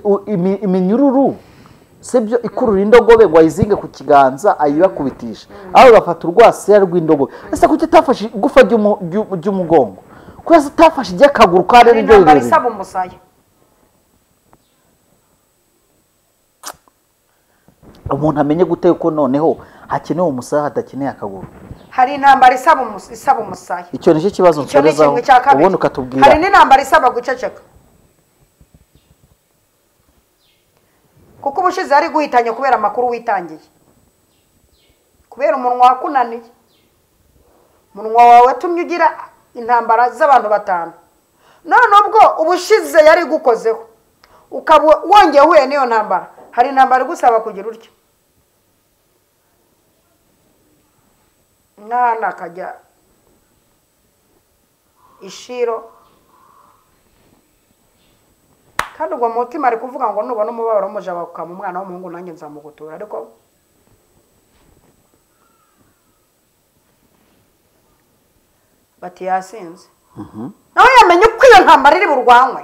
iminyururu sibyo ikurura indogobe ngo ayizinge ku kiganza ayibakubitisha aho bafata urwasaya rw'indogobe ese kuko atafashe igufa ry'umugongo kuko atafashe iry'akaguru kandi ari ryo rirerire umuntu amenye gute ko noneho hakenewe umusaya hadakeneye akaguru hari intambara isaba umusaya icyo nicyo kibazo nsorezaho ubundi ukatubwira hari n'intambara isaba guceceka kuko ubushize ari guhitanya kubera amakuru witangiye kubera umunwa wakunaniye umunwa wawe tumye ugira intambara z'abantu batanu none ubwo ubushize yari gukozeho ukaba wongeye uhuye n'iyo ntambara hari intambara igusaba kugira utyo mwana akajya ishiro kandi ubwo mutima ari kuvuga ngo nubona umubabaro w'umujaba ukaba umwana w'umuhungu nanjye nzamugutura ariko bati yasinze nawe yamenye uko iyo ntambara iri burwanywe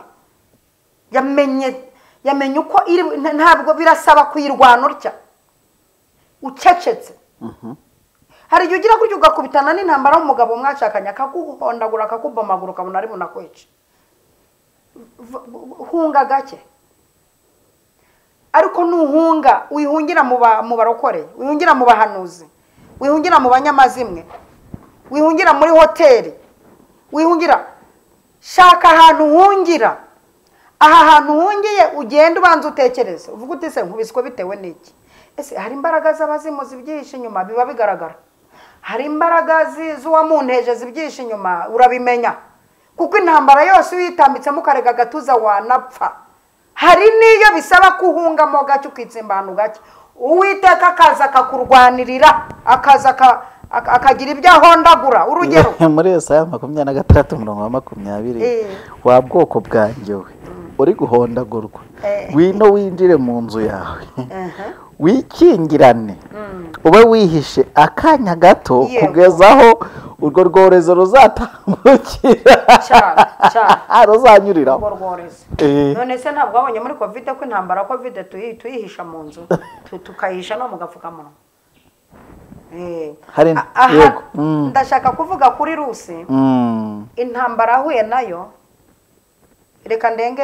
yamenye uko iri ntabwo birasaba kuyirwana utya ucecetse hari igihe ugira gutyo ugakubitana n'intambara w'umugabo mwashakanye akaguhondagura akakubomagura ukabona ari munakwica hunga gake ariko nuhunga wihungira mu barokore wihungira mu bahanuzi wihungira mu banyamazimwe wihungira muri hoteli wihungira shaka ahantu uhungira aha hantu uhungiye ugenda ubanza utekereza uvuga uti se nkubiswe bitewe n'iki ese hari imbaraga z'abazimu zibyihishe inyuma biba bigaragara, hari imbaraga z'uwamunteje zibyihishe inyuma urabimenya, kuko intambara yose uyitambitsemo ukarega agatuza wanapfa. Hari n'iyo bisaba kuhungamo gake ukitsimba ahantu gake, Uwiteka akaza akakurwanirira, akaza akagira ibyo ahondagura. Urugero muri Yesaya 26:20, wa bwoko bwanjye we uri guhondagurwa, wino winjire mu nzu yawe, wikingirane, ube wihishe akanya gato kugeza aho urwo rworezo ruzatambukira ruzanyurira. None se ntabwo wabonye muri covid ko intambara covid tuyihisha mu nzu tukayihisha no mu gapfukamunwa? Ndashaka kuvuga kuri Rusi, intambara ahuye nayo, reka ndenge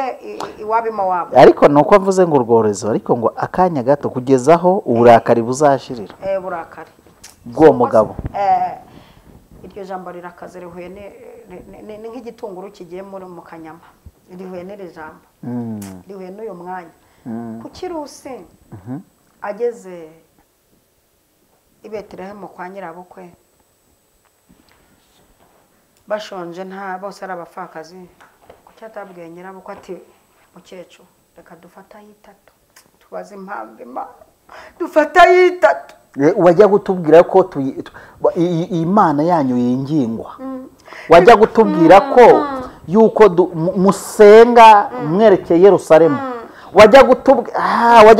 iwabima wabo, ariko nuko mvuze ngo urworezo, ariko ngo akanya gato kugeza aho uburakari buzashirira. Burakari bw'uwo mugabo. Iryo jambo rirakaze, rihuye ni nk'igitunguru kigiye mu kanyama, rihuye n'iri jambo, rihuye n'uyu mwanya. Kuki Rusi ageze i Betelehemu kwa nyirabukwe bashonje, nta bose ari abapfakazi, kuki atabwiye nyirabukwe ati mukecuru reka dufata yitatu tubaze impamvu Imana dufata yitatu? Wajya gutubwira ko Imana yanyu yingingwa, wajya gutubwira ko yuko musenga mwerekeye Yerusalemu, wajya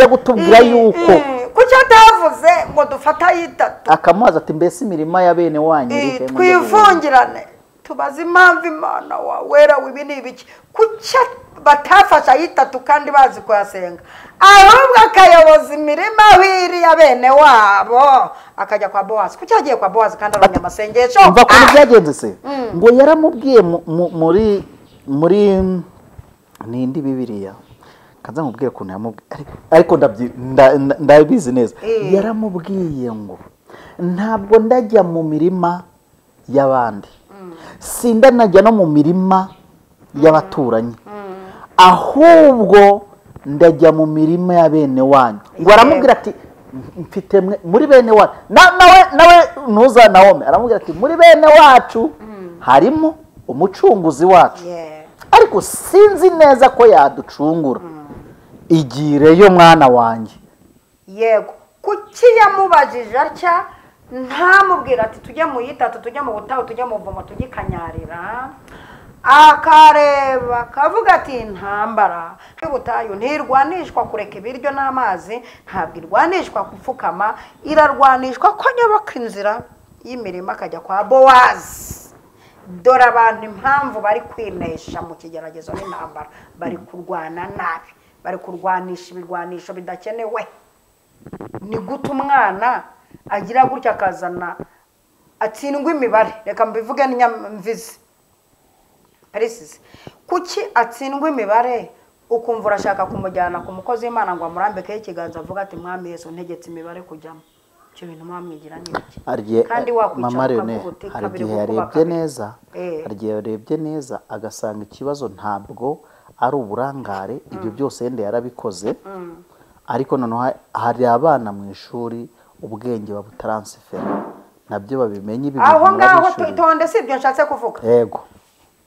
gutubwira yuko kuki atavuze ngo dufata yitatu, akamubaza ati mbese imirima ya bene wanyu iri he? Twivungirane tubaze impamvu Imana wera wibi ni ibiki, kuki batafasha yitatu kandi bazi kuyasenga, ahubwo akayoboza imirima wiri ya bene wabo akajya kwa Bowazi? Kuki agiye kwa Bowazi kandi aranya amasengesho? Umva ko byagenze se, ngo yaramubwiye muri nindi Bibiliya, kaza mubwire kuntu yamubwiye, ariko ndabizi neza. Yaramubwiye ngo ntabwo ndajya mu mirima y'abandi, sinda najya no mu mirima y'abaturanyi, ahubwo ndajya mu mirima ya bene wanyu. Ngo aramubwira ati mfite muri bene wacu, nawe nuza Naomi aramubwira ati muri bene wacu harimo umucunguzi wacu, ariko sinzi neza ko yaducungura, igireyo mwana wanjye. Yego, kuki yamubajije atya ntamubwira ati tujye mu yitatu, tujye mu butayu, tujye mu vumo, tujye kanyarira? Akareba akavuga ati intambara y'ubutayu ntirwanishwa kureka ibiryo n'amazi, ntabwo irwanishwa gupfukama, irarwanishwa ko nyabaka inzira y'imirima akajya kwa Bowazi. Dore abantu impamvu bari kwinesha mu kigeragezo n'intambara, bari kurwana nabi, bari kurwanisha ibirwanisho bidakenewe. Ni gute umwana agira gutya akazana atsindwa imibare, reka mbivuge n'inyamvizi Perisizi, kuki atsindwa imibare ukumva urashaka kumujyana ku mukozi w'Imana ngo amurambikeho ikiganza avuga ati mwami Yesu ntegetse imibare kujyamo? Icyo bintu mwamwigira ni iki? Kandi wakwicara ukavuga hari igihe yarebye neza agasanga ikibazo ntabwo ari uburangare, ibyo byose yenda yarabikoze, ariko noneho hari abana mu ishuri ubwenge babutaransifera, nabyo babimenye ibi bintu. Aho ngaho tutonde si ibyo nshatse kuvuga. Yego,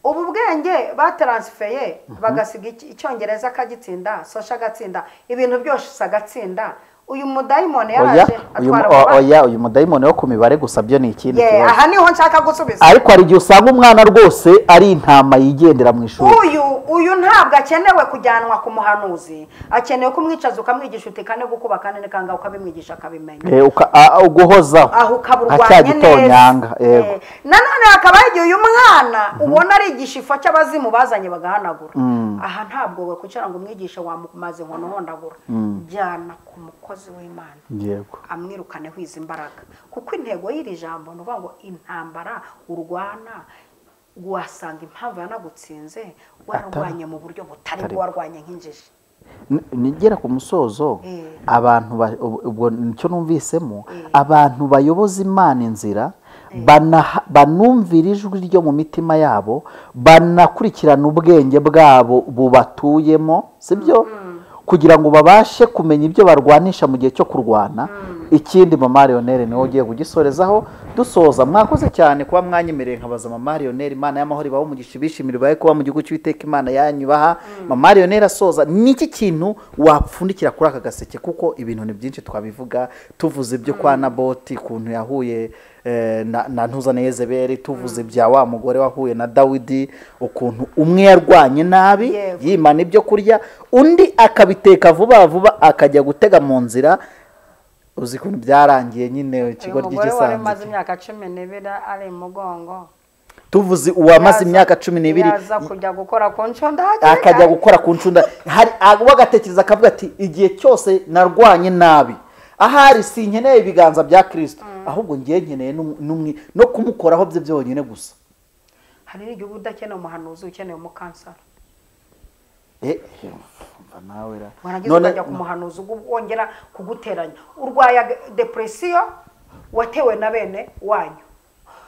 ubu bwenge bataransifeye bagasiga icyongereza akagitsinda, sosha agatsinda, ibintu byose agatsinda. Uyu mudayimoni yaraje atwara uyu mudayimoni wo ku mibare gusa byo ni ikindi kibazo. Aha niho nshaka gusubiza. Ariko hari igihe usanga umwana rwose ari intama yigendera mu ishuri. Uyu ntabwo akenewe kujyanwa ku muhanuzi, akenewe kumwicaza ukamwigisha utekane gukuba kandi kanga ukabimwigisha akabimenya. Uguhozaho aho ukaburwanya neza. Nanone akaba igihe uyu mwana ubona ari igishifo cy'abazimu bazanye bagahanagura. Aha ntabwo we kucara ngo umwigisha wamumaze nkono hondagura. Jyana ku mukozi w'Imana. Yego. Amwirukaneho izi imbaraga. Kuko intego y'iri jambo nuvuga ngo intambara urwana wasanga impamvu yanagutsinze warwanye mu buryo butari warwanye nk'injiji. Nigera ku musozo abantu ubwo nicyo numvisemo, abantu bayoboza Imana inzira banumvira ijwi ryo mu mitima yabo, banakurikirana ubwenge bwabo bubatuyemo, sibyo? kugira ngo babashe kumenya ibyo barwanisha mu gihe cyo kurwana. Ikindi Mama Lionel niwe ugiye kugisorezaho dusoza. Mwakoze cyane kuba mwanyemereye nkabaza Mama Lionel. Imana y'amahoro ibaho umugisha, bishimira baye kuba mu gihugu cy'Uwiteka, Imana yanyubaha. Mama Lionel asoza, niki kintu wapfundikira kuri aka gaseke, kuko ibintu ni byinshi twabivuga, tuvuze ibyo kwa Naboti kuntu yahuye na ntuzane Yezebeli, tuvuze bya wa mugore wahuye na Dawidi, ukuntu umwe yarwanye nabi yimana ibyo kurya, undi akabiteka vuba vuba akajya gutega mu nzira. Uzi kuntu byarangiye nyine ikigo ry'igisanzwe. Umugore wari imyaka 12 ari mugongo. Tuvuze uwamaze imyaka 12 yaza kujya gukora ku ncunda, akajya gukora ku ncunda, hari agatekereza akavuga ati igihe cyose narwanye nabi, ahari sinkeneye ibiganza bya Kristo, ahubwo ngiye nkeneye no kumukoraho bye byonyine gusa. Hari igihe udakeneye umuhanuzi, ukeneye umukansara. Nawe none ukajya ku muhanuzi wongera kuguteranya. Urwaye depression watewe na bene wanyu,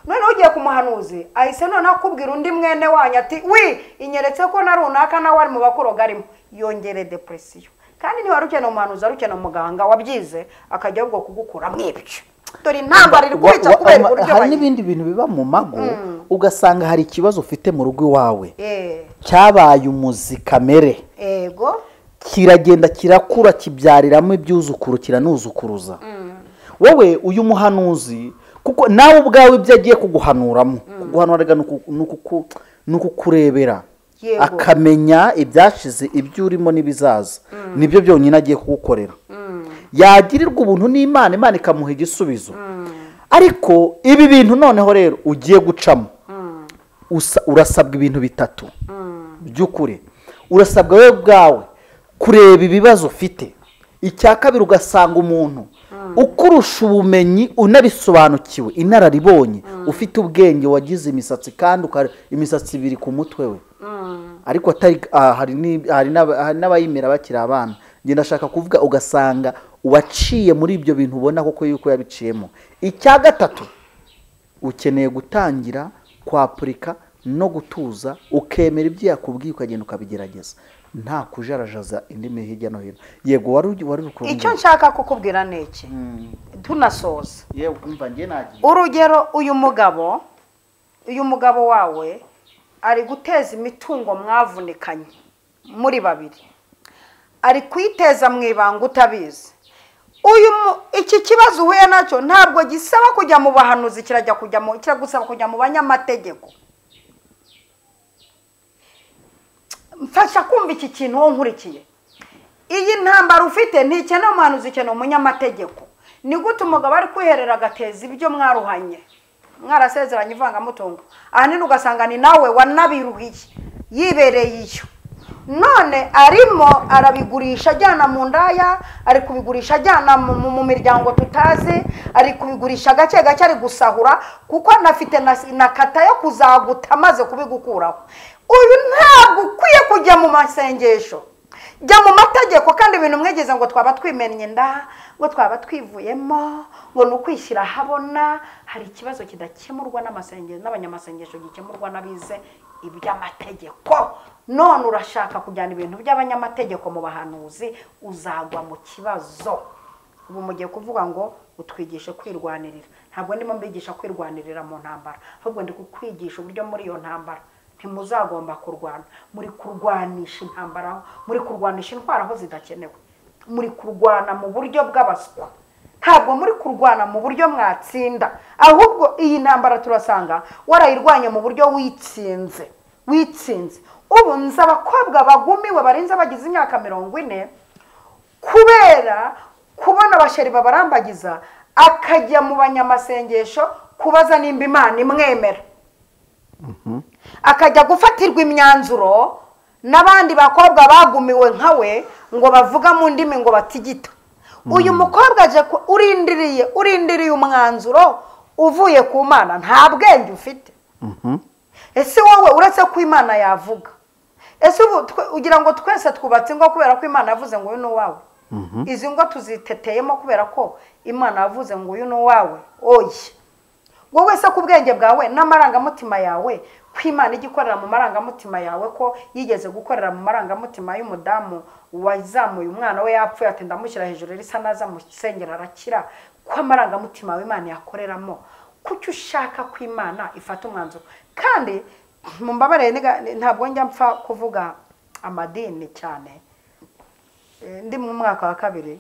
none ugiye ku muhanuzi ahise none akubwira undi mwene wanyu ati wi inyeretse ko na runaka nawe ari mu bakuroga arimo, yongere depression. Kandi ni wari ukeneye umuhanuzi, ari ukeneye umuganga wabyize akajya ubwo kugukura mwibice. Dore intambara iri kwica kubera uburyo hari n'ibindi bintu biba mu mago, ugasanga hari ikibazo ufite mu rugo iwawe cyabaye umuzi kamere, ego kiragenda kirakura kibyariramo ibyuzukuru, kiranuzukuruza. Wowe uyu muhanuzi, kuko nawe ubwawe ibyo agiye kuguhanuramo, kuguhanura nuko kurebera akamenya ibyashize, ibyo urimo n'ibizaza, nibyo byonyine agiye kugukorera. Yagirirwa ubuntu n'Imana, Imana ikamuha igisubizo. Ariko ibi bintu noneho rero ugiye gucamo, urasabwa ibintu bitatu by'ukuri. Urasabwa wewe bwawe kureba ibibazo ufite. Icya kabiri, ugasanga umuntu ukurusha ubumenyi, unabisobanukiwe, inararibonye, ufite ubwenge, wagize imisatsi kandi imisatsi ibiri ku mutwe we, ariko hari n'abayimera bakiri abana. Nge ndashaka kuvuga, ugasanga waciye muri ibyo bintu ubona koko yuko yabiciyemo. Icya gatatu, ukeneye gutangira kwapurika no gutuza, ukemera ibyo yakubwiye ukagenda ukabigerageza, nta kujarajaza indimi hirya no hino. Yego wari urukundo. Icyo nshaka kukubwira neki tunasoza. Yewe umva nge nagiye. Urugero, uyu mugabo wawe ari guteza imitungo mwavunikanye muri babiri, ari kwiteza mu ibanga utabizi. Iki kibazo uhuye nacyo ntabwo gisaba kujya mu bahanuzi, kiragusaba kujya mu banyamategeko. Mfasha kumva iki kintu wo nkurikiye. Iyi ntambara ufite ntikeneye umuhanuzi, ikeneye umunyamategeko. Ni gute umugabo ari kwiherera agateza ibyo mwaruhanye, mwarasezeranye ivangamutungo, ahanini ugasanga ni nawe wanabiruhiye yibereye iyo. None arimo arabigurisha ajyana mu ndaya, ari kubigurisha ajyana mu miryango tutazi, ari kubigurisha gake gake, ari gusahura, kuko anafite na kata yo kuzaguta amaze kubigukuraho. Uyu ntabwo ukwiye kujya mu masengesho, jya mu mategeko. Kandi ibintu mwegeze ngo twaba twimennye nda, ngo twaba twivuyemo, ngo nukwishyira habona. Hari ikibazo kidakemurwa n'amasengesho n'abanyamasengesho, gikemurwa n'abize iby'amategeko. None urashaka kujyana ibintu by'abanyamategeko mu bahanuzi, uzagwa mu kibazo. Ubu mugiye kuvuga ngo utwigishe kwirwanirira. Ntabwo ndimo mbigisha kwirwanirira mu ntambara, ahubwo ndi kukwigisha uburyo muri iyo ntambara ntimuzagomba kurwana. Muri kurwanisha intambara, muri kurwanisha intwara aho zidakenewe, muri kurwana mu buryo bw'abaswa, ntabwo muri kurwana mu buryo mwatsinda. Ahubwo iyi ntambara turasanga warayirwanye mu buryo witsinze. Ubu nzi abakobwa bagumiwe barenze bagize imyaka 40 kubera kubona abasheri babarambagiza, akajya mu banyamasengesho kubaza nimba Imana imwemera. Akajya gufatirwa imyanzuro n'abandi bakobwa bagumiwe nkawe ngo bavuga mu ndimi ngo batigita. Uyu mukobwa aje urindiriye umwanzuro uvuye ku Mana, nta bwenge ufite. Ese wowe uretse ko Imana yavuga, ese ugira ngo twese twubatse ngo kubera ko Imana yavuze ngo uyu ni uwawe? Izi ngo tuziteteyemo kubera ko Imana yavuze ngo uyu ni uwawe? Oya, wowe se ku bwenge bwawe n'amarangamutima yawe Imana ijya ikorera mu marangamutima yawe ko yigeze gukorera mu marangamutima y'umudamu wazamuye umwana we yapfuye ati ndamushyira hejuru risa naza musengera arakira, ko amarangamutima w'Imana yakoreramo. Kuki ushaka ko Imana ifata umwanzuro? Kandi mumbabarire ntabwo njya mpfa kuvuga amadini cyane. Ndi mu mwaka wa kabiri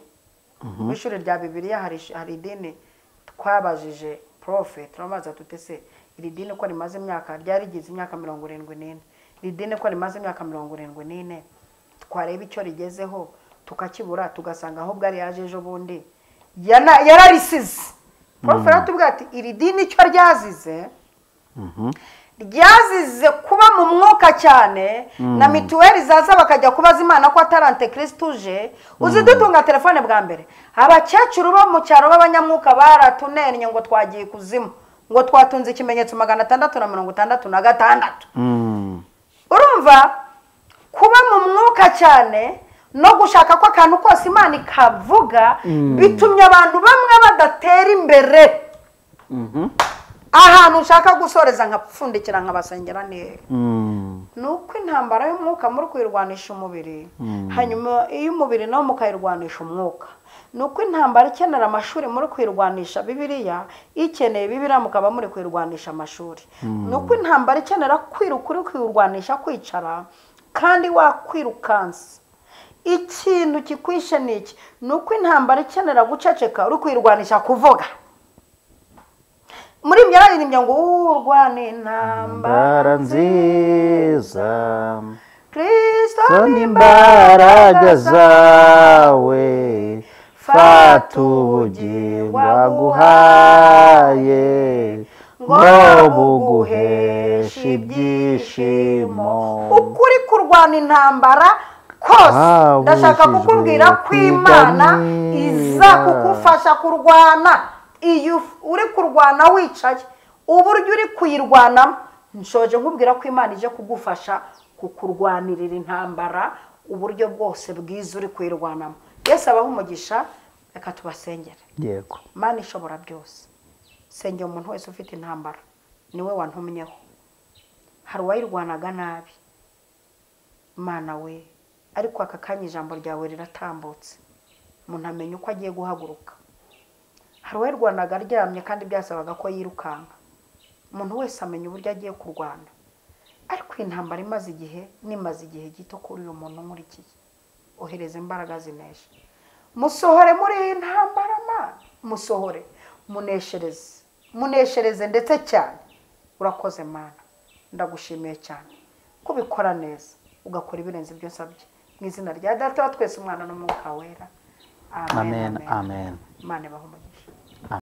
mu ishuri rya Bibiliya hari idini twabajije profe, turamaza tutese iri dini ko rimaze imyaka ryarigize imyaka 74, iri dini ko rimaze imyaka 74, twareba icyo rigezeho tukakibura tugasanga aho bwari yaje ejo bundi yararisize. Profe ratubwira ati iri dini icyo ryazize ryazize kuba mu mwuka cyane na mituweli zaza bakajya kubaza Imana ko atari antikristo uje. Uzi dutunga telefone bwa mbere abakecuru bo mu cyaro b'abanyamwuka baratunennye ngo twagiye kuzimu, ngo twatunze ikimenyetso 666. Urumva kuba mu mwuka cyane no gushaka ko akantu kose Imana ikavuga bitumye abantu bamwe badatera imbere. Ahantu ushaka gusoreza nkapfundikira nkabasengera neza. Nuko intambara y'umwuka muri kwirwanisha umubiri, hanyuma iyo umubiri nawo mukayirwanisha umwuka. Nuko intambara ikenera amashuri muri kwirwanisha Bibiliya, ikeneye Bibiliya mukaba muri kwirwanisha amashuri. Nuko intambara ikenera kwirukuri kwirwanisha kwicara kandi wakwirukansa. Ikintu kikwishe niki? Nuko intambara ikenera guceceka uri kwirwanisha kuvuga. Muri byararirimye ngo urwane intambara nziza, Kristo n'imbaraga zawe, fata ubugingo aguhaye ngo buguheshe ibyishimo. Ukuri kurwana intambara kose ndashaka kukubwira ko Imana iza kugufasha kurwana. Iyo uri kurwana wicaye uburyo uri kuyirwana, nshoje nkubwira ko Imana ije kugufasha kukurwanirira intambara uburyo bwose bwiza uri kuyirwanamo. Yesu abaho umugisha, reka tubasengere. Yego. Imana ishobora byose, sengera umuntu wese ufite intambara, niwe wantumyeho. Hari uwayirwanaga nabi, Mana we, ariko aka kanya ijambo ryawe riratambutse, umuntu amenya uko agiye guhaguruka. Hari uwayirwanaga aryamye kandi byasabaga ko yirukanka, umuntu wese amenya uburyo agiye kurwana. Ariko intambara imaze igihe gito kuri uyu muntu nkurikiye, ohereza imbaraga zinesha. Musohore muri iyi ntambara Mana, musohore, muneshereze ndetse cyane. Urakoze Mana, ndagushimiye cyane kubikora neza, ugakora ibirenze ibyo nsabye. Mu izina rya Data wa twese, Umwana n'Umwuka wera. Amen. Amen. Imana ibahe umugisha.